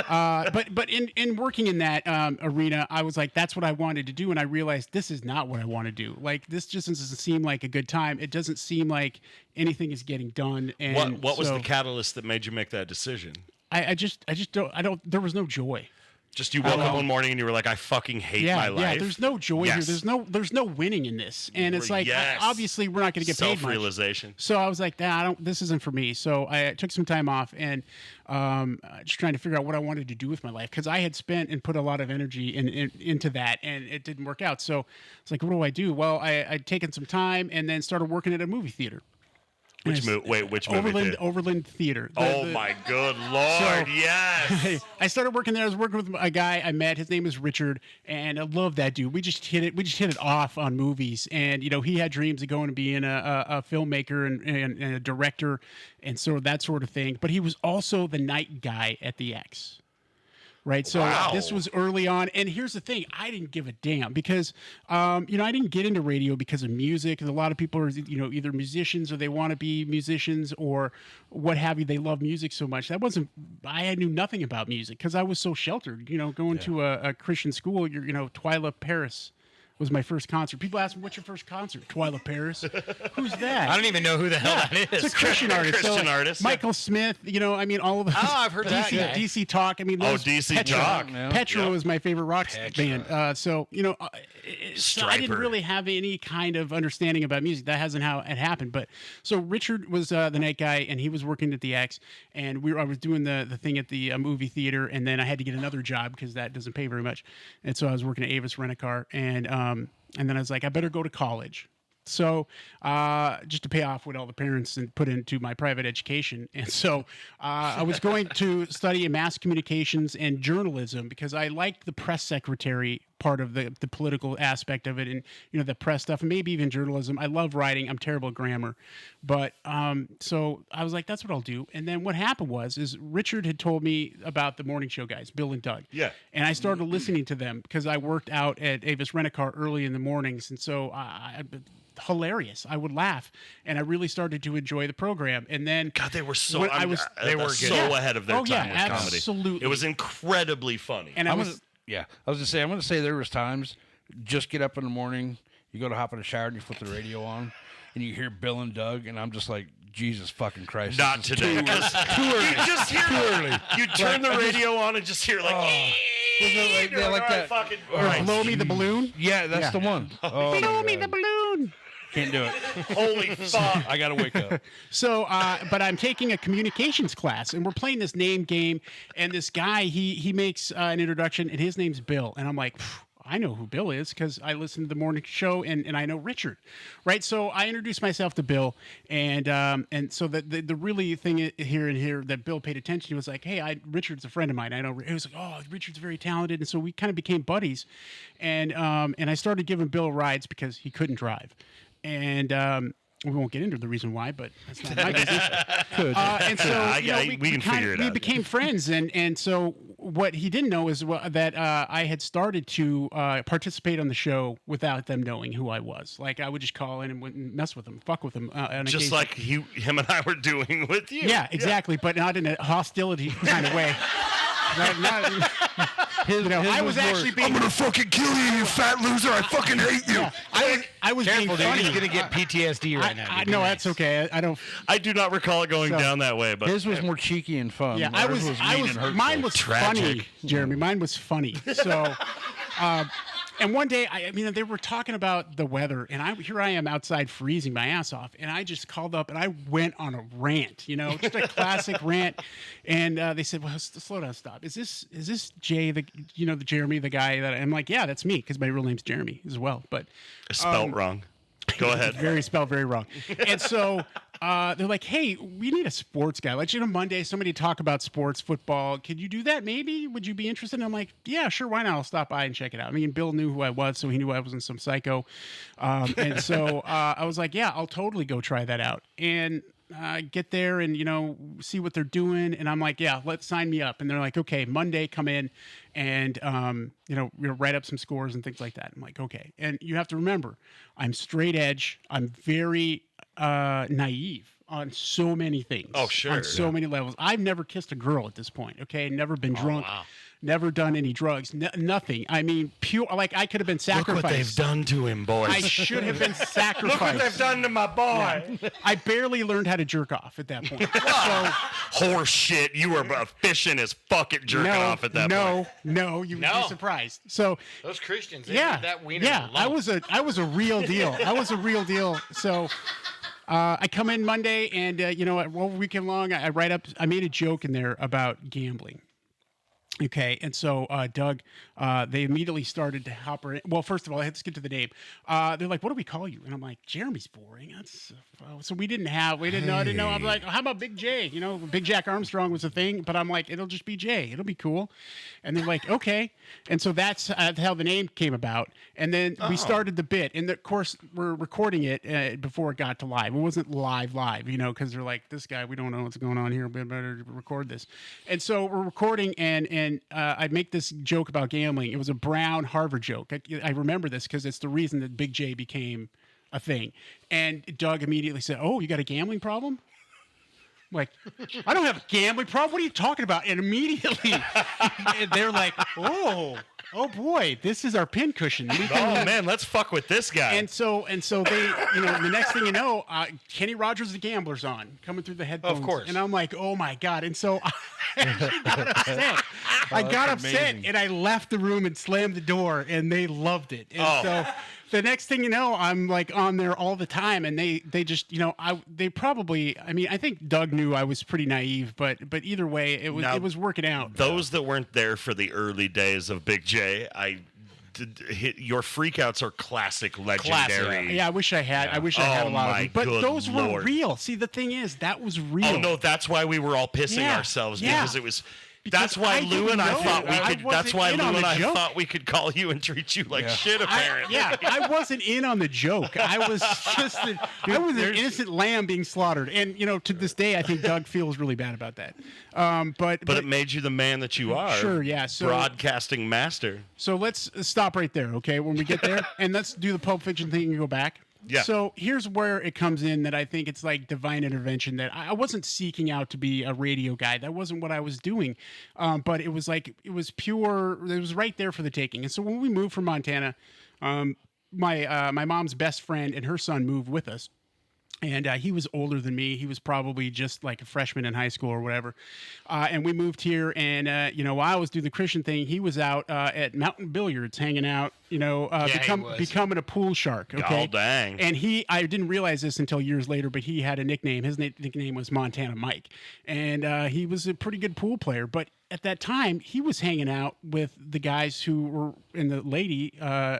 but in working in that arena, I was like, that's what I wanted to do, and I realized this is not what I want to do. Like, this just doesn't seem like a good time. It doesn't seem like anything is getting done. And What was so the catalyst that made you make that decision? I just don't. There was no joy. Just you woke up one morning and you were like, I fucking hate my life. Yeah, there's no joy Yes. here. There's no winning in this, and it's like Yes. obviously we're not going to get paid much. Self-realization. So I was like, this isn't for me. So I took some time off and just trying to figure out what I wanted to do with my life, because I had spent and put a lot of energy into that, and it didn't work out. So it's like, what do I do? Well, I'd taken some time and then started working at a movie theater. Which movie? Overland Theater. My good Lord, yes. I started working there. I was working with a guy I met. His name is Richard, and I love that dude. We just hit it off on movies, and he had dreams of going to being a filmmaker and a director, and so that sort of thing. But he was also the night guy at the X. Right. So Wow. this was early on. And here's the thing. I didn't give a damn because, I didn't get into radio because of music. A lot of people are, either musicians or they want to be musicians or what have you. They love music so much. I knew nothing about music because I was so sheltered, going to a Christian school, Twyla Paris was my first concert. People ask me, what's your first concert? Twyla Paris. Who's that? I don't even know who the hell that is. It's a Christian artist. Christian artist, yeah. Michael Smith, all of those. Oh, I've heard that guy. DC Talk. those DC Petra. Talk. Petra Yeah. was my favorite rock band. So I didn't Stryper. really have any kind of understanding about music. That hasn't how it happened. But so Richard was the night guy, and he was working at the X, and I was doing the thing at the movie theater, and then I had to get another job because that doesn't pay very much, and so I was working at Avis Rent-A-Car, and then I was like, I better go to college. So just to pay off what all the parents and put into my private education. And so I was going to study mass communications and journalism because I liked the press secretary part of the political aspect of it, and the press stuff, and maybe even journalism. I love writing. I'm terrible at grammar. But so I was like, that's what I'll do. And then what happened is Richard had told me about the morning show guys, Bill and Doug. Yeah. And I started listening to them because I worked out at Avis Rent-A-Car early in the mornings. And so hilarious. I would laugh, and I really started to enjoy the program. And then God, they were so. When I was- they were good. so Yeah. ahead of their Oh, time yeah, with comedy. absolutely. It was incredibly funny. and I was I was gonna say, I'm gonna say there was times just get up in the morning, you go to hop in the shower and you flip the radio on, and you hear Bill and Doug, and I'm just like, Jesus fucking Christ! Not this is today. too- Because you just hear you turn the radio on and just hear like. Like- you're yeah, like "All right, that. fucking- or all right, Blow Me the Balloon. Yeah, that's Yeah. the one. Oh, Blow my me God. the balloon. Can't do it. Holy fuck. I gotta wake up. So, but I'm taking a communications class, and we're playing this name game. And this guy, he makes an introduction, and his name's Bill. And I'm like, I know who Bill is because I listen to the morning show and I know Richard, right? So I introduced myself to Bill, and so the really thing here that Bill paid attention to was like, hey, Richard's a friend of mine. I know. He was like, oh, Richard's very talented, and so we kind of became buddies, and I started giving Bill rides because he couldn't drive, and. We won't get into the reason why, but that's not my business. And so we can figure it out. We became friends, and so what he didn't know is that I had started to participate on the show without them knowing who I was. Like I would just call in and wouldn't mess with them, fuck with them. On Just occasion. like him and I were doing with you. Yeah, exactly, but not in a hostility kind of way. I was actually being. I'm gonna fucking kill you, you fat loser! I fucking hate you. Yeah, I was being Careful, dude. funny. He's gonna get PTSD right now. No, that's okay. I don't. I do not recall it going down that way, but His was more cheeky and fun. Yeah, Ours mean and hurtful. mine was funny, Tragic. Jeremy. Mine was funny. So, and one day, I mean, they were talking about the weather, and here I am outside freezing my ass off, and I just called up and I went on a rant, just a classic rant. And they said, "Well, slow down, stop. Is this Jay, the Jeremy, the guy that?" I'm like, "Yeah, that's me," because my real name's Jeremy as well. But spelt wrong. Go ahead. spelled very wrong. And so they're like, hey, we need a sports guy. Like, Monday, somebody talk about sports, football. Could you do that maybe? Would you be interested? And I'm like, yeah, sure. Why not? I'll stop by and check it out. I mean, Bill knew who I was, so he knew I wasn't some psycho. And so I was like, yeah, I'll totally go try that out. And get there and, see what they're doing. And I'm like, yeah, let's sign me up. And they're like, okay, Monday, come in and, write up some scores and things like that. I'm like, okay. And you have to remember, I'm straight edge. I'm very naive on so many things. Oh, sure. On so many levels. I've never kissed a girl at this point. Okay. Never been drunk. wow. Never done any drugs. Nothing. I mean, pure, like I could have been sacrificed. Look what they've done to him, boys. I should have been sacrificed. Look what they've done to my boy. I barely learned how to jerk off at that point. So, Horse shit. You were efficient as fuck at jerking off at that point. No, you would be surprised. So Those Christians, they yeah, leave that wiener yeah, alone. I was a real deal. I was a real deal. So I come in Monday, and all weekend long, I write up. I made a joke in there about gambling. Okay, and so Doug, they immediately started to hop her in. Well, first of all, let's get to the name. They're like, "What do we call you?" And I'm like, "Jeremy's boring." So we didn't know. I didn't know. I'm like, "How about Big J?" Big Jack Armstrong was a thing, but I'm like, "It'll just be Jay. It'll be cool." And they're like, "Okay." And so that's how the name came about. And then we started the bit, and of course we're recording it before it got to live. It wasn't live, because they're like, "This guy, we don't know what's going on here. We better record this." And so we're recording, and I make this joke about gambling. It was a Brown Harvard joke. I remember this because it's the reason that Big J became a thing. And Doug immediately said, "Oh, you got a gambling problem?" I'm like, "I don't have a gambling problem. What are you talking about?" And immediately they're like, "Oh boy, this is our pincushion." Oh man, let's fuck with this guy. And so they, the next thing you know, Kenny Rogers, the Gambler's on, coming through the headphones. Of course. And I'm like, oh my God. And so I got upset. I got upset and I left the room and slammed the door, and they loved it. And so the next thing you know, I'm like on there all the time, and they just, they probably, I think Doug knew I was pretty naive, but either way, it was working out. Those that weren't there for the early days of Big J, your freakouts are classic, legendary. Yeah, I wish I had. I wish I had a lot of them. But good those were Lord. real. See, the thing is, that was real. Oh no, that's why we were all pissing Yeah, ourselves yeah. because it was. Because That's why I Lou didn't and I know. thought we I could. wasn't That's why in Lou on and the I joke. thought we could call you and treat you like shit. Apparently, I wasn't in on the joke. I was just an innocent lamb being slaughtered. And to this day, I think Doug feels really bad about that. But it made you the man that you are. Sure, yeah. So broadcasting master. So let's stop right there, okay? When we get there, and let's do the Pulp Fiction thing and go back. Yeah. So here's where it comes in that I think it's like divine intervention, that I wasn't seeking out to be a radio guy. That wasn't what I was doing. But it was pure. It was right there for the taking. And so when we moved from Montana, my mom's best friend and her son moved with us. And he was older than me. He was probably just like a freshman in high school or whatever. And we moved here, and while I was doing the Christian thing, he was out at Mountain Billiards, hanging out. he was. Becoming a pool shark. Okay, Oh, dang. And I didn't realize this until years later, but he had a nickname. His nickname was Montana Mike, and he was a pretty good pool player. But at that time, he was hanging out with the guys who were, and the lady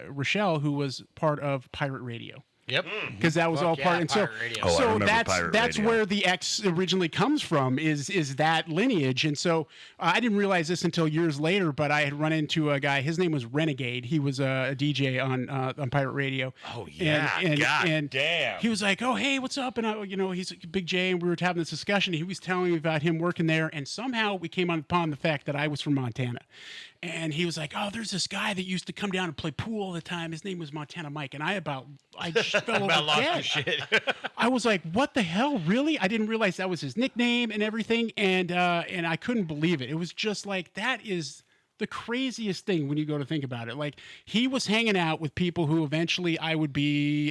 Rochelle, who was part of Pirate Radio. Yep. Because that was all part, and so Pirate Radio. Oh, I so remember that's Pirate that's Radio. where the X originally comes from is that lineage, and so I didn't realize this until years later. But I had run into a guy. His name was Renegade. He was a DJ on Pirate Radio. Oh, yeah. God damn. He was like, "Oh, hey, what's up?" And he's Big J, and we were having this discussion. He was telling me about him working there, and somehow we came upon the fact that I was from Montana. And he was like, "Oh, there's this guy that used to come down and play pool all the time. His name was Montana Mike." And I just fell over About lost dead. your shit. I was like, "What the hell, really?" I didn't realize that was his nickname and everything, and I couldn't believe it. It was just like, that is the craziest thing when you go to think about it. Like, he was hanging out with people who eventually I would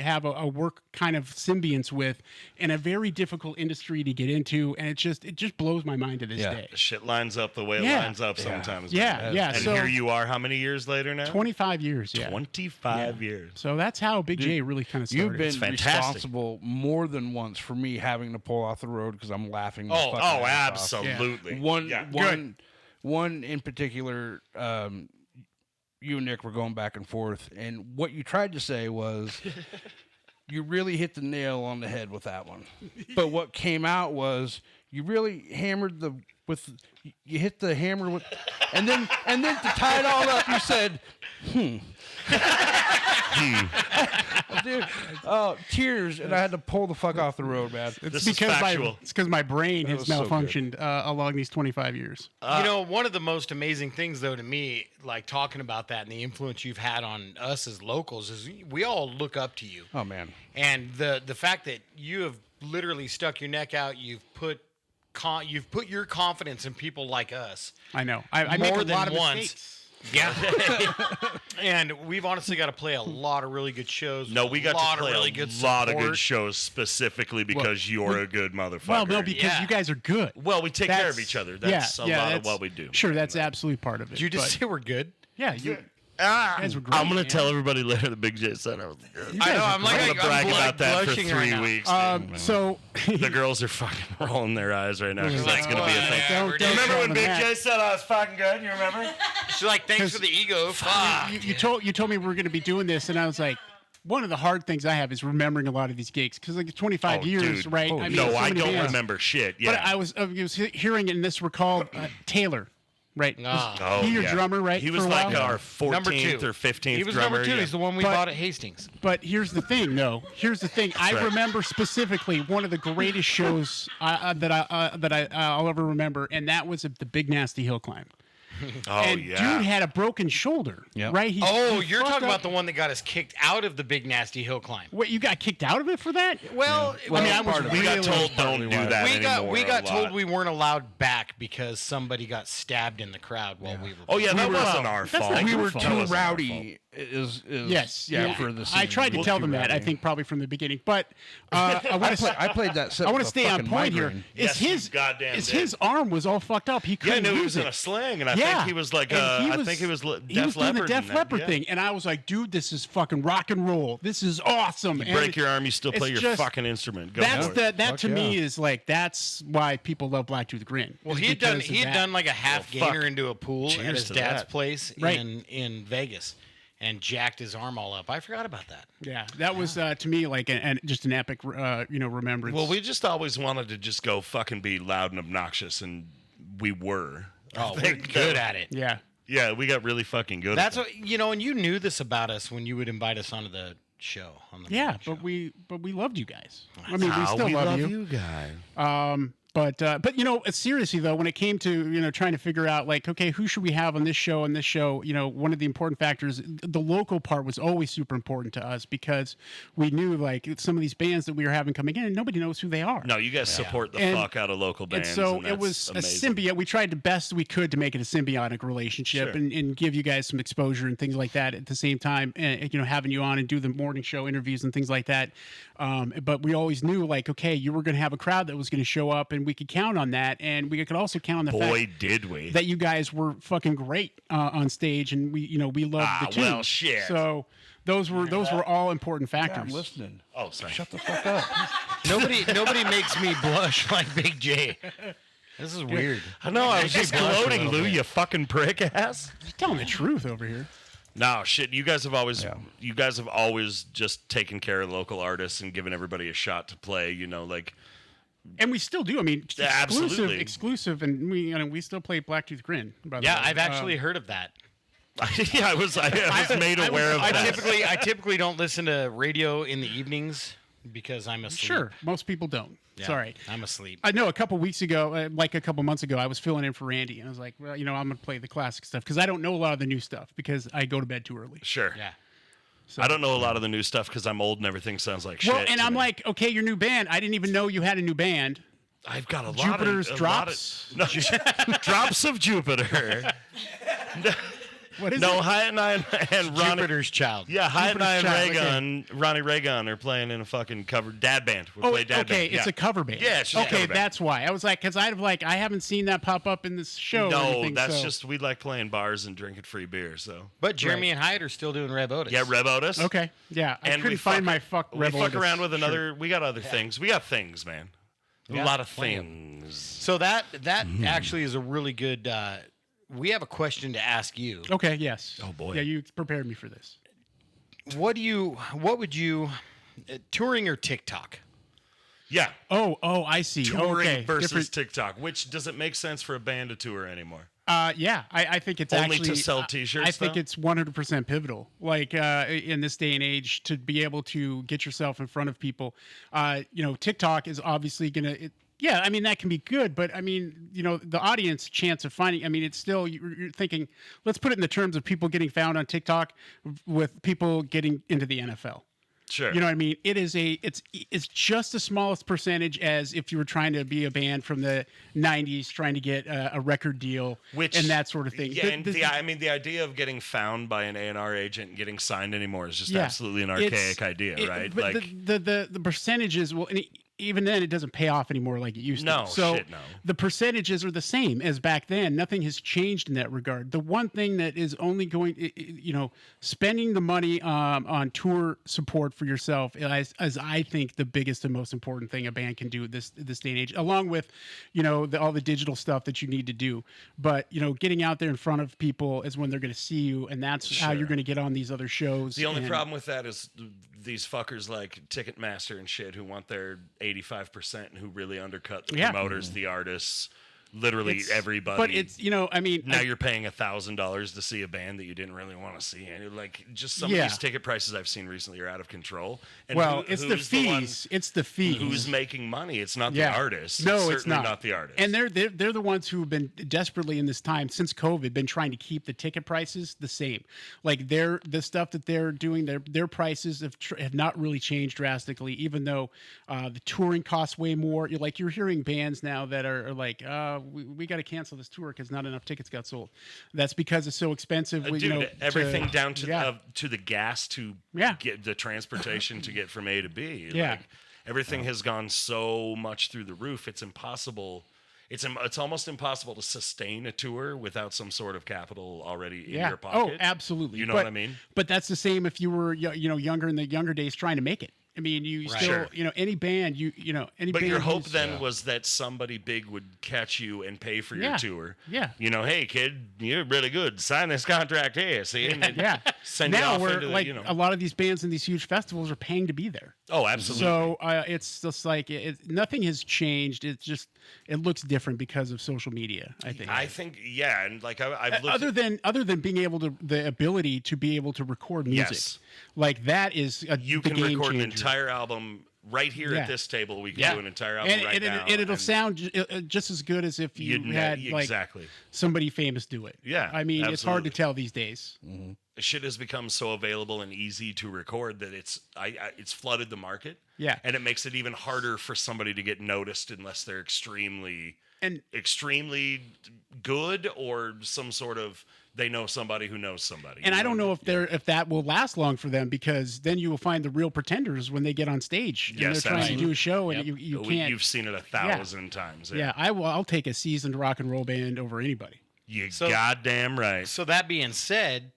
have a work kind of symbionts with, in a very difficult industry to get into, and it just blows my mind to this Yeah. day. The shit lines up the way it Yeah. lines up sometimes. Yeah, man. yeah. And So here you are, how many years later now? 25 years, yeah. 25 years. So that's how Big J really kind of started. You've been fantastic. responsible more than once for me having to pull off the road because I'm laughing. my fucking Oh, ass off. absolutely. One in particular, you and Nick were going back and forth, and what you tried to say was, you really hit the nail on the head with that one. But what came out was, you really hammered you hit the hammer with, and then to tie it all up, you said, Dude, tears, and I had to pull the fuck off the road, man. This is factual. It's because my brain has was so good. malfunctioned along these 25 years. One of the most amazing things, though, to me, like talking about that and the influence you've had on us as locals, is we all look up to you. Oh man, And the fact that you have literally stuck your neck out, you've put your confidence in people like us. I know. I make More a than lot of once. mistakes. Yeah. And we've honestly got to play a lot of really good shows. No, we got to play really a good lot of support. good shows specifically because you're a good motherfucker. Well, no, because Yeah. you guys are good. Well, we take care of That's- each other. That's a lot of that's- what we do. Sure, that's absolutely part of it. Did you just but- say we're good? Yeah, you guys were great. I'm gonna man. tell everybody later that Big J said I was good. You I guys know. are I'm like, I'm great. gonna brag about that for blushing right 3 now. weeks. So The girls are fucking rolling their eyes right now because that's gonna be a thing. Yeah, we're doing- Remember when tell Big them J that. said I was fucking good? You remember? She's like, thanks for the ego. Fuck. you told me we were going to be doing this, and I was like, one of the hard things I have is remembering a lot of these gigs because like 25 Oh, years, dude. right? Oh, I mean, no, so I many don't bands. remember shit. Yeah. But I was hearing it, and this recalled Taylor, right? Ah. He your yeah. drummer, right? He for was a like while? our 14th Number 2 or 15th He was drummer. number 2. yeah. He's the one we But- bought at Hastings. But here's the thing, though. Here's the thing. I right. remember specifically one of the greatest shows I'll ever remember, and that was the Big Nasty Hill Climb. Oh and yeah. dude had a broken shoulder, Yep. right? He You're fucked talking up- about the one that got us kicked out of the Big Nasty Hill Climb. What, you got kicked out of it for that? Well, I mean, I was part of it. we got really- told don't do that we got anymore. we a got told lot. we weren't allowed back because somebody got stabbed in the crowd while we were. Oh yeah, that were- wasn't our that's fault. not we your were fault. That too wasn't our rowdy. Is Yes. yeah, for the scene. I tried to We're tell too them that. I rowdy. think probably from the beginning, but I want to. I played that. Set I want with to a stay on fucking point migraine. here. Yes, you His goddamn is did. his arm was all fucked up. He Yeah, couldn't no, he use was it. in a sling, and I Yeah. think he was like, And I think he was he Def was doing the Leppard Def in that, Leppard yeah. thing, and I was like, dude, this is fucking rock and roll. This is awesome. You And break your arm, you still play it's your just- fucking instrument. Go That's for it. that Fuck to me yeah. is like that's why people love Blacktooth Grin. Well, is he had done because of he had that. done like a half Well, fuck. gainer into a pool at Cheers his to dad's that. place Right. in Vegas, and jacked his arm all up. I forgot about that. Yeah, that was to me like just an epic remembrance. Well, we just always wanted to just go fucking be loud and obnoxious, and we were. Oh, I we're think good that- at it. yeah. Yeah, we got really fucking good. That's at it. what and you knew this about us when you would invite us onto the show. On the Yeah, morning show. but we loved you guys. I mean, we How still we love love you. you guys. But seriously though, when it came to trying to figure out like, okay, who should we have on this show? One of the important factors, the local part was always super important to us because we knew like some of these bands that we were having coming in, and nobody knows who they are. No, you guys support the fuck out of local bands. And so and it that's was amazing. a symbiote. We tried the best we could to make it a symbiotic relationship Sure. and give you guys some exposure and things like that at the same time. And, having you on and do the morning show interviews and things like that. But we always knew like, okay, you were going to have a crowd that was going to show up, and we could count on that. And we could also count on the Boy, fact did we. that you guys were fucking great on stage, and we loved the tune. well, shit. So those were all important Yeah, I'm factors. listening. Oh, sorry. Shut the fuck up. Nobody makes me blush like Big J. This is weird. I know, I was Makes just me blush a gloating, little Lou, bit. you fucking prick ass. Telling the truth over here. No, shit. You guys have always, Yeah. just taken care of local artists and given everybody a shot to play. Like And we still do. I mean, Yeah, absolutely. exclusive, and we still play Blacktooth Grin. By the Yeah, way. I've actually heard of that. yeah, I was made aware of I that. typically don't listen to radio in the evenings because I'm asleep. Sure, most people don't. Yeah, It's all right. I'm asleep. I know a couple weeks ago, like a couple months ago, I was filling in for Randy, and I was like, well, I'm going to play the classic stuff because I don't know a lot of the new stuff because I go to bed too early. Sure. Yeah. I don't know a lot of the new stuff because I'm old and everything sounds like shit. Well, and to I'm me. like, okay, your new band. I didn't even know you had a new band. I've got a lot Jupiter's of Drops? No, Drops of Jupiter. What is No, it? Hyatt and I and Ronnie. Jupiter's Child. Yeah, Hyatt and I and Jupiter's Child, Ronnie Reagan are playing in a fucking cover dad band. We play dad okay, band. it's yeah. a cover band. Yeah, it's just a okay, cover band. that's why. I was like, because I haven't seen that pop up in this show. or No, anything, that's so- just we like playing bars and drinking free beer. So But Jeremy and Hyatt are still doing Rev Otis. yeah, Rev Otis. Okay, yeah. I And couldn't find my fuck. We Rebel fuck Otis around with shirt. another. We got other things. We got things, man. Yeah, a lot of plenty of things. So that actually is a really good. We have a question to ask you. Okay, yes. Oh, boy. Yeah, you prepared me for this. What would you, touring or TikTok? Yeah, Oh, I see. touring okay. versus Different- TikTok. Which does it make sense for a band to tour anymore? Yeah, I think it's Only actually to sell I t-shirts, think though? it's 100% pivotal. Like in this day and age, to be able to get yourself in front of people. TikTok is obviously gonna. Yeah, I mean that can be good, but I mean, the audience chance of finding. I mean, it's still you're thinking. Let's put it in the terms of people getting found on TikTok with people getting into the NFL. Sure. You know what I mean? It's just the smallest percentage as if you were trying to be a band from the '90s, trying to get a record deal, and that sort of thing. Yeah, and the idea of getting found by an A&R agent and getting signed anymore is just absolutely an archaic idea, right? But the percentages will. And even then, it doesn't pay off anymore like it used No, to. So shit, no. the percentages are the same as back then. Nothing has changed in that regard. The one thing that is only going, spending the money on tour support for yourself is I think the biggest and most important thing a band can do this day and age, along with, all the digital stuff that you need to do. But getting out there in front of people is when they're going to see you, and that's how you're going to get on these other shows. The only and- problem with that is these fuckers like Ticketmaster and shit who want their 85% and who really undercut the Yeah. promoters, the artists, literally It's- everybody. But it's I mean, now you're paying $1,000 to see a band that you didn't really want to see, and like just some of Yeah. these ticket prices I've seen recently are out of control. And well, it's the who's one fees. It's the fees. who's making money? It's not Yeah. the artist. No, it's it's certainly not. the artist. And they're the ones who have been desperately in this time since COVID been trying to keep the ticket prices the same. Like the stuff that they're doing, their prices have not really changed drastically, even though the touring costs way more. You're hearing bands now that are like, we got to cancel this tour because not enough tickets got sold. That's because it's so expensive. Dude, everything down to yeah. to the gas to Yeah. get the transportation to get from A to B. Yeah. Like, everything has gone so much through the roof. It's impossible. It's almost impossible to sustain a tour without some sort of capital already in your pocket. Oh, absolutely. You know But- what I mean? But that's the same if you were younger in the younger days trying to make it. I mean, you Right. still, Sure. any band, any But band. your hope who's- then was that somebody big would catch you and pay for your Yeah. tour. Yeah. Hey kid, you're really good. Sign this contract here. See, and then Yeah. send you now off we're into the, like a lot of these bands in these huge festivals are paying to be there. Oh, absolutely. So it's just like nothing has changed. It's just it looks different because of social media. I think. I think yeah, and like I've looked other than being able to the ability to be able to record music, Yes. like that is you the can game record an changer. entire album right here Yeah. at this table, we can Yeah. do an entire album right now. and it'll sound just as good as if you You'd know- had like exactly. somebody famous do it. Yeah, I mean, it's hard to absolutely. tell these days. Shit has become so available and easy to record that it's flooded the market. Yeah. And it makes it even harder for somebody to get noticed unless they're extremely And good or some sort of they know somebody who knows somebody. and you I don't know what if that will last long for them, because then you will find the real pretenders when they get on stage and Yes, they're trying to absolutely. do a show and Yep. you I mean? can't. You've seen it 1,000 times. Yeah, I'll take a seasoned rock and roll band over anybody. You So- goddamn right. So that being said,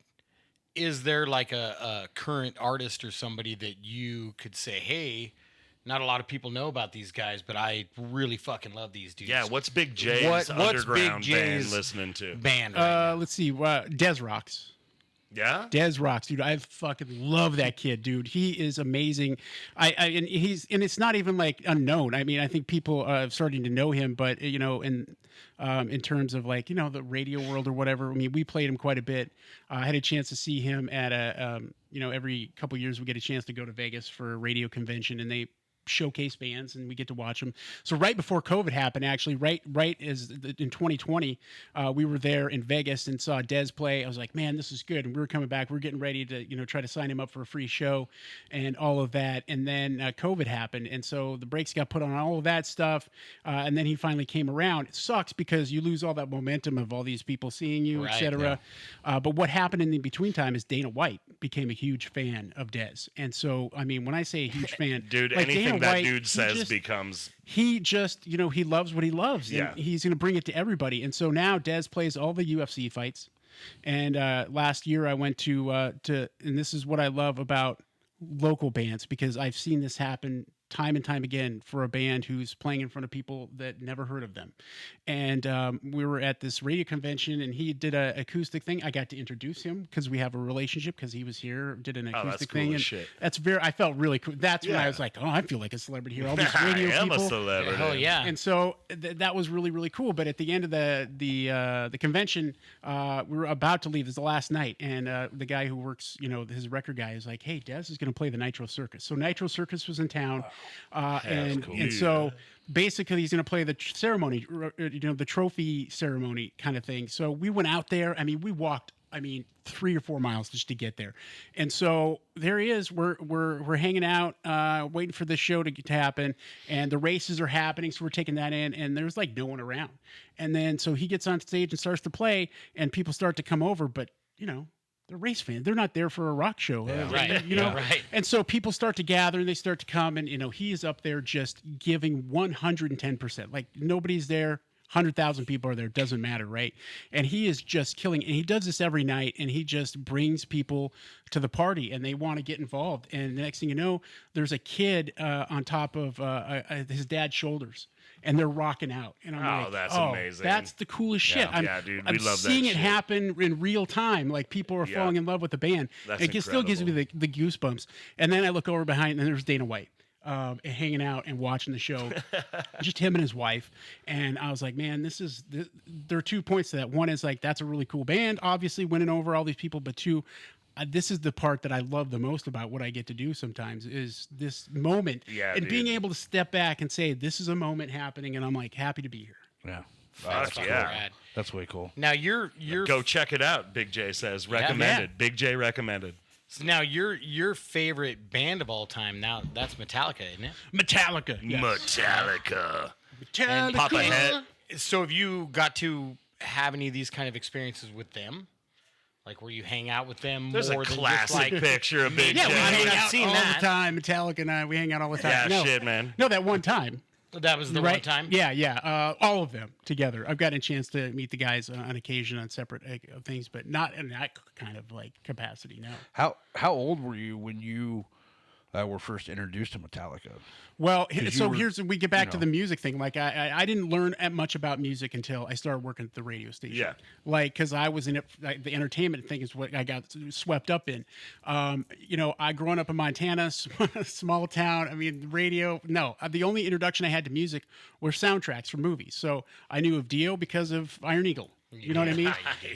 is there like a current artist or somebody that you could say, hey, not a lot of people know about these guys, but I really fucking love these dudes. Yeah, what's Big J's What's Big underground J's band listening to? band right now? Let's see, Dez rocks. Yeah? Dez rocks, dude. I fucking love that kid, dude. He is amazing. And it's not even like unknown. I mean, I think people are starting to know him, but in terms of like the radio world or whatever. I mean, we played him quite a bit. I had a chance to see him at every couple years we get a chance to go to Vegas for a radio convention, and they showcase bands and we get to watch them. So right before COVID happened, actually, right as in 2020, we were there in Vegas and saw Dez play. I was like, man, this is good. And we were coming back. We were getting ready to try to sign him up for a free show and all of that. And then COVID happened, and so the brakes got put on all of that stuff. And then he finally came around. It sucks because you lose all that momentum of all these people seeing you, Right, etc. But what happened in the between time is Dana White became a huge fan of Dez. And so, I mean, when I say a huge fan, Dude, like anything Dana that White, dude he says just- becomes he just he loves what he loves, and Yeah. he's going to bring it to everybody. And so now Dez plays all the UFC fights. And last year I went to and this is what I love about local bands, because I've seen this happen time and time again for a band who's playing in front of people that never heard of them. And we were at this radio convention, and he did a acoustic thing. I got to introduce him because we have a relationship, because he was here, did an that's acoustic cool thing. as And shit. that's I felt really cool. That's when I Yeah. was like, oh, I feel like a celebrity here. All these I radio am people. a celebrity. Hell yeah. And so that was really, really cool. But at the end of the convention, we were about to leave. It was the last night, and the guy who works, his record guy, is like, "Hey, Dez is going to play the Nitro Circus." So Nitro Circus was in town, and cool. and so basically he's going to play the ceremony, the trophy ceremony kind of thing. So we went out there. I mean, we walked 3 or 4 miles just to get there. And so there he is. We're hanging out, waiting for this show to happen, and the races are happening. So we're taking that in, and there's like no one around. And then so he gets on stage and starts to play, and people start to come over, but they're race fans. They're not there for a rock show. Right. Right. And so people start to gather, and they start to come, and he is up there just giving 110%. Like nobody's there. 100,000 people are there. Doesn't matter, right? And he is just killing. And he does this every night, and he just brings people to the party, and they want to get involved. And the next thing you know, there's a kid on top of his dad's shoulders, and they're rocking out. And I'm like, that's amazing. That's the coolest shit. Yeah, dude, we I'm love that seeing it shit. happen in real time. Like people are Yeah. falling in love with the band. That's It still gives me incredible. the goosebumps. And then I look over behind, and there's Dana White. Hanging out and watching the show, just him and his wife. And I was like, man, there are 2 points to that. One is like, that's a really cool band, obviously winning over all these people. But two, this is the part that I love the most about what I get to do sometimes, is this moment and being dude. able to step back and say, this is a moment happening. And I'm like, happy to be here. Yeah. Fuck Fucking yeah. rad. That's way cool. Now you're Go check it out, Big J says. Recommended. Big J recommended. so now your favorite band of all time. Now that's Metallica, isn't it? Metallica. Yes. Metallica. Metallica. Papa Het. So have you got to have any of these kind of experiences with them? Like where you hang out with them There's more a than classic just like picture of Big Yeah, J. we hang I've out seen all that. the time. Metallica and I, we hang out all the time. Yeah, no, shit, man. No, that one time. that was the Right? one time. Yeah. All of them together. I've gotten a chance to meet the guys on occasion on separate things, but not in that kind of like capacity. No. How old were you when you were first introduced to Metallica? Well, 'Cause you so were, here's we get back to know. the music thing. Like I didn't learn much about music until I started working at the radio station. Yeah. Like because I was in it, like, the entertainment thing is what I got swept up in. I growing up in Montana, small town. I mean, radio. No, the only introduction I had to music were soundtracks for movies. So I knew of Dio because of Iron Eagle. You know what I mean?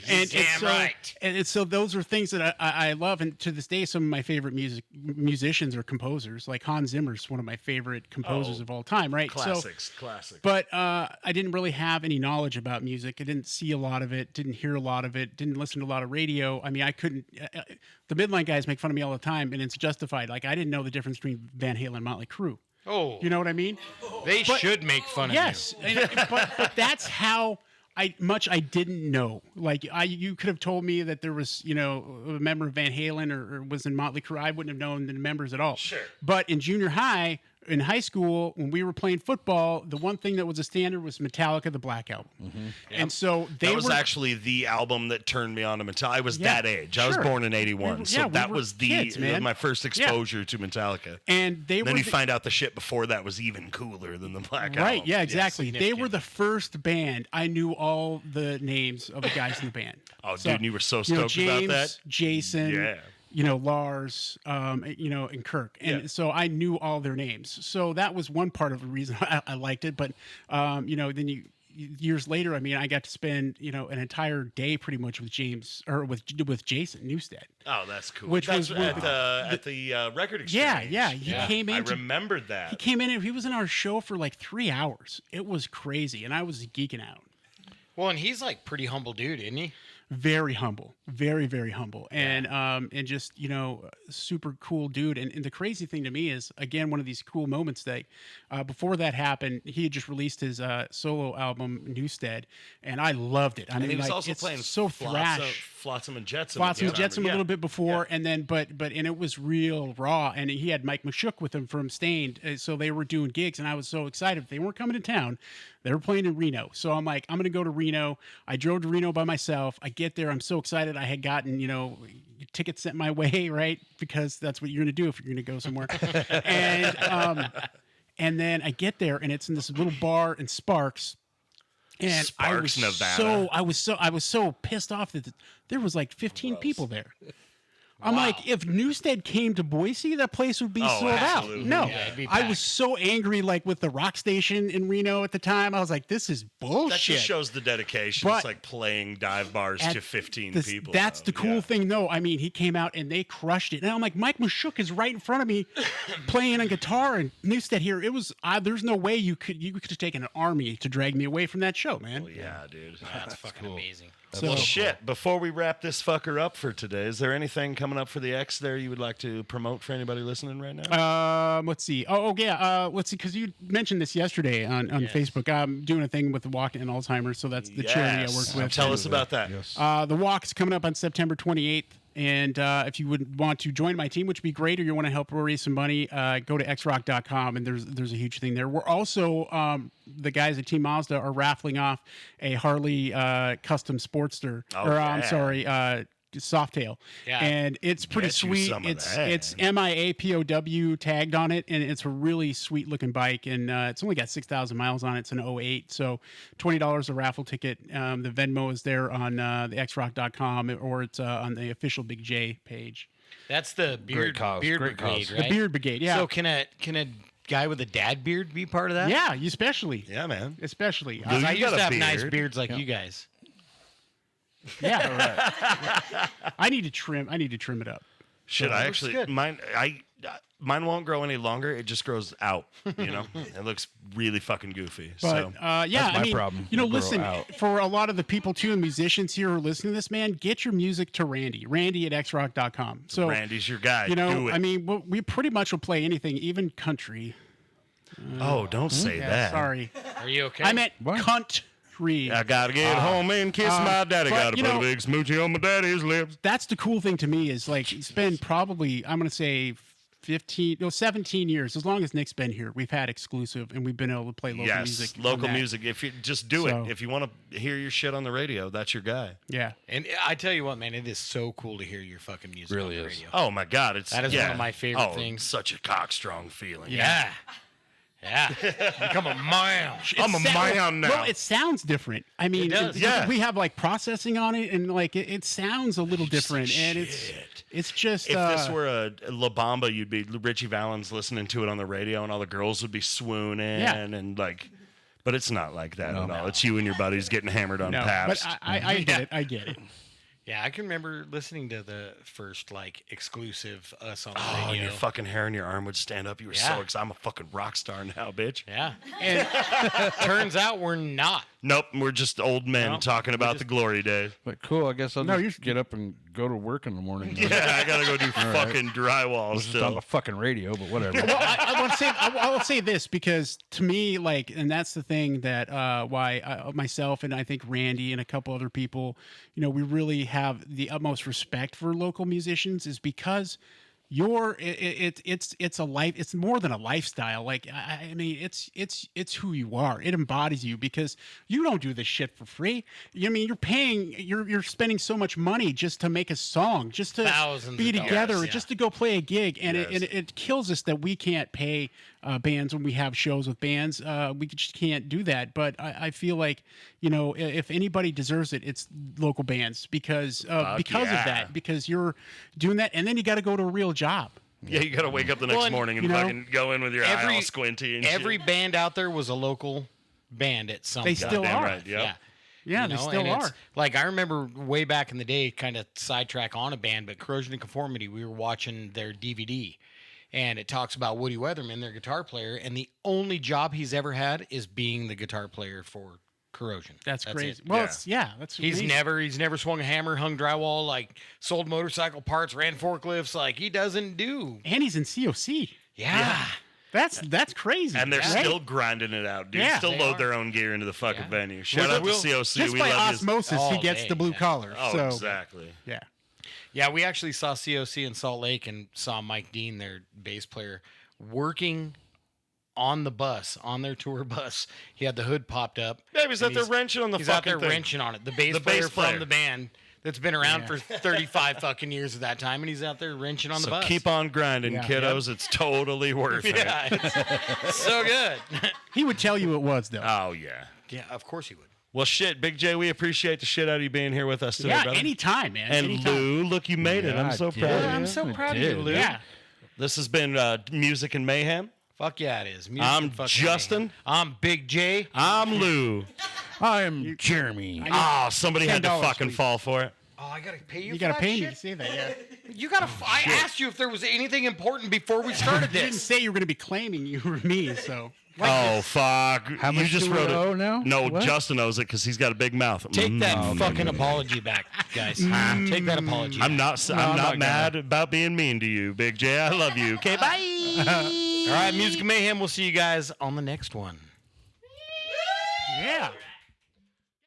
And damn so, right. And it's, so those are things that I love. And to this day, some of my favorite musicians or composers, like Hans Zimmer's one of my favorite composers of all time, right? Classics, classic. But I didn't really have any knowledge about music. I didn't see a lot of it, didn't hear a lot of it, didn't listen to a lot of radio. I mean, I couldn't. The Midline guys make fun of me all the time, and it's justified. Like, I didn't know the difference between Van Halen and Motley Crue. Oh, You know what I mean? they should make fun Yes, but that's how much I didn't know. Like, you could have told me that there was, you know, a member of Van Halen or was in Motley Crue. I wouldn't have known the members at all. Sure. But in junior high, in high school, when we were playing football, the one thing that was a standard was Metallica, the Black Album. And so they That was were actually the album that turned me on to Metallica. I was Yeah, that age. I was sure. born in '81, We so were that was kids, man. my first exposure to Metallica. and they Then were you the- find out the shit before that was even cooler than the Black Album. Right, yeah, exactly. They were significant. the first band. I knew all the names of the guys in the band. Oh, dude, and you were so you know, stoked James, about that. Jason, Yeah. you know, Lars, you know, and Kirk. And Yeah. so I knew all their names. So that was one part of the reason I liked it. But, you know, then years later, I mean, I got to spend, you know, an entire day pretty much with James or with Jason Newsted. Oh, that's cool. Which That's was one at of the record Yeah, exchange. yeah. He came in. I remembered that. He came in and he was in our show for like 3 hours. It was crazy. And I was geeking out. Well, and he's like pretty humble dude, isn't he? Very humble, very, very humble, and just, you know, super cool dude. And the crazy thing to me is, again, one of these cool moments that before that happened, he had just released his solo album Newstead, and I loved it. I And mean, he was like, also it's playing so thrash. Flotsam and Jetsam. Flotsam at and the time. Jetsam a little bit before, and then but and it was real raw. And he had Mike Mashook with him from Stained, so they were doing gigs, and I was so excited. They weren't coming to town; they were playing in Reno. So I'm like, I'm gonna go to Reno. I drove to Reno by myself. I get there, I'm so excited. I had gotten, you know, tickets sent my way, right? Because that's what you're gonna do if you're gonna go somewhere. And then I get there, and it's in this little bar in Sparks. And Sparks, Nevada. I was so pissed off that there was like 15 people there. I'm like, if Newstead came to Boise, that place would be sold absolutely. out. No, Yeah, it'd be I packed. was so angry, like with the rock station in Reno at the time. I was like, this is bullshit. That just shows the dedication. But It's like playing dive bars At to 15 this- people. That's though. the cool Yeah. thing, though. I mean, he came out and they crushed it. And I'm like, Mike Mashook is right in front of me, playing a guitar, and Newstead here. It was there's no way you could have taken an army to drag me away from that show, man. Yeah, dude. That's fucking amazing. So Well, shit. Before we wrap this fucker up for today, is there anything coming up for the X there you would like to promote for anybody listening right now? let's see. Oh yeah. Let's see, because you mentioned this yesterday on Facebook. I'm doing a thing with the Walk and Alzheimer's, so that's the charity I work with. Tell us about that. The walk is coming up on September 28th. And if you would want to join my team, which would be great, or you want to help raise some money, go to xrock.com, and there's a huge thing there. We're also, the guys at Team Mazda are raffling off a Harley custom Sportster, I'm yeah. sorry, Softail. Yeah. And it's pretty Get you sweet. some of It's that. it's MIAPOW tagged on it, and it's a really sweet looking bike, and it's only got 6,000 miles on it. It's an 08, so $20 a raffle ticket. The Venmo is there on the xrock.com, or it's on the official Big J page. That's the beard cause, beard great brigade, cause. right? The Beard Brigade, yeah. So can a guy with a dad beard be part of that? Yeah, especially. Yeah, man. Especially. Dude, I you used got to a have nice beard. beards like you guys. Yeah. I need to trim it up. Shit, I looks actually good. mine won't grow any longer. It just grows out. You know, it looks really fucking goofy. But so yeah, That's my I mean, problem. you know, It'll grow listen, out. for a lot of the people too, and musicians here who are listening to this, man, get your music to Randy at xrock.com. So Randy's your guy. you know, Do it. I mean, we pretty much will play anything, even country. oh, don't say Yeah, that. sorry. Are you okay? I meant What? country. I gotta get home and kiss my daddy. but, Gotta you put know- a big smoochie on my daddy's lips. That's the cool thing to me is like it's been probably, I'm going to say 17 years, as long as Nick's been here, we've had exclusive and we've been able to play local Yes, music. on local that. music. If you just do So- it, if you want to hear your shit on the radio, that's your guy. Yeah. And I tell you what, man, it is so cool to hear your fucking music Really on the is. radio. Oh my god, it's That is one of my favorite things. Such a cockstrong feeling. Yeah. Yeah. Become a man. I'm a man now. Well, it sounds different. I mean, does. Yeah. we have like processing on it, and like it sounds a little different, and shit. it's just If this were a La Bamba, you'd be Richie Valens listening to it on the radio, and all the girls would be swooning Yeah. and like But it's not like that No. at all. It's you and your buddies getting hammered on No, Pabst. but I get it. I get it. Yeah, I can remember listening to the first like exclusive Us on the Oh, and radio. your fucking hair and your arm would stand up. You were so Yeah. excited. I'm a fucking rock star now, bitch. Yeah. And Turns out we're not. Nope, we're just old men No, talking about the glory days. But cool. I guess I'll No, just get up and go to work in the morning. Yeah, I gotta go do fucking drywall It's just on still. the fucking radio, but whatever. well, I want to say I will say this because to me, like, and that's the thing that why myself and I think Randy and a couple other people, you know, we really have the utmost respect for local musicians is because it's a life. It's more than a lifestyle. Like I mean, it's who you are. It embodies you because you don't do this shit for free. I mean, you're spending so much money just to make a song, just to Thousands be of dollars, together, yeah. just to go play a gig, and Yes. it kills us that we can't pay bands when we have shows with bands. We just can't do that. But I feel like, you know, if anybody deserves it, it's local bands because yeah. of that. Because you're doing that, and then you got to go to a real job. Yeah, you gotta wake up the next Well, and, morning and you know, fucking go in with your eye all squinty and every shit. band out there was a local band at some They point. still Goddamn are. right, yep. Yeah. Yeah, You they know, still and it's- are. Like I remember way back in the day, kind of sidetrack on a band, but Corrosion and Conformity, we were watching their DVD, and it talks about Woody Weatherman, their guitar player, and the only job he's ever had is being the guitar player for Corrosion. That's crazy. it. Well, Yeah. that's He's amazing. he's never swung a hammer, hung drywall, like sold motorcycle parts, ran forklifts. Like he doesn't do. And he's in COC. Yeah. That's crazy. And they're right? still grinding it out, dude. Yeah. still They load are. their own gear into the fucking Yeah. venue. Shout out to COC. just We by love you. osmosis, he all gets day, the blue yeah. collar. Oh, so exactly. yeah. Yeah, we actually saw COC in Salt Lake and saw Mike Dean, their bass player, working on the bus, on their tour bus. He had the hood popped up. Yeah, he was and out there wrenching on the He's fucking out there thing. wrenching on it. The bass The player bass player. from the band that's been around Yeah. for 35 fucking years at that time, and he's out there wrenching on the So bus. keep on grinding, Yeah. kiddos. It's totally worth it. Yeah, it's so good. He would tell you it was though. Oh, yeah. Yeah, of course he would. Well, shit, Big J, we appreciate the shit out of you being here with us today, yeah, brother. anytime, man. And anytime. Lou, look, you made it. I'm Yeah, so I proud did. of you. I'm so I proud of you, did. Lou. Yeah. This has been Music and Mayhem. Fuck yeah, it is. Music I'm and fucking Justin. mayhem. I'm Big J. I'm Lou. I am Jeremy. Oh, somebody had to $10, fucking please. fall for it. Oh, I gotta pay you. You for gotta that pay me shit? to say that. Yeah. You gotta. I asked you if there was anything important before we started You didn't this. say you were gonna be claiming you were me, so. Oh, fuck. How you much just do we wrote owe it. now? No, What? Justin owes it because he's got a big mouth. Take that Mm. fucking apology back, guys. Take that apology. I'm not. No, I'm I'm not not mad about being mean to you, Big J. I love you. Okay, bye. All right, Music and Mayhem. We'll see you guys on the next one. Yeah.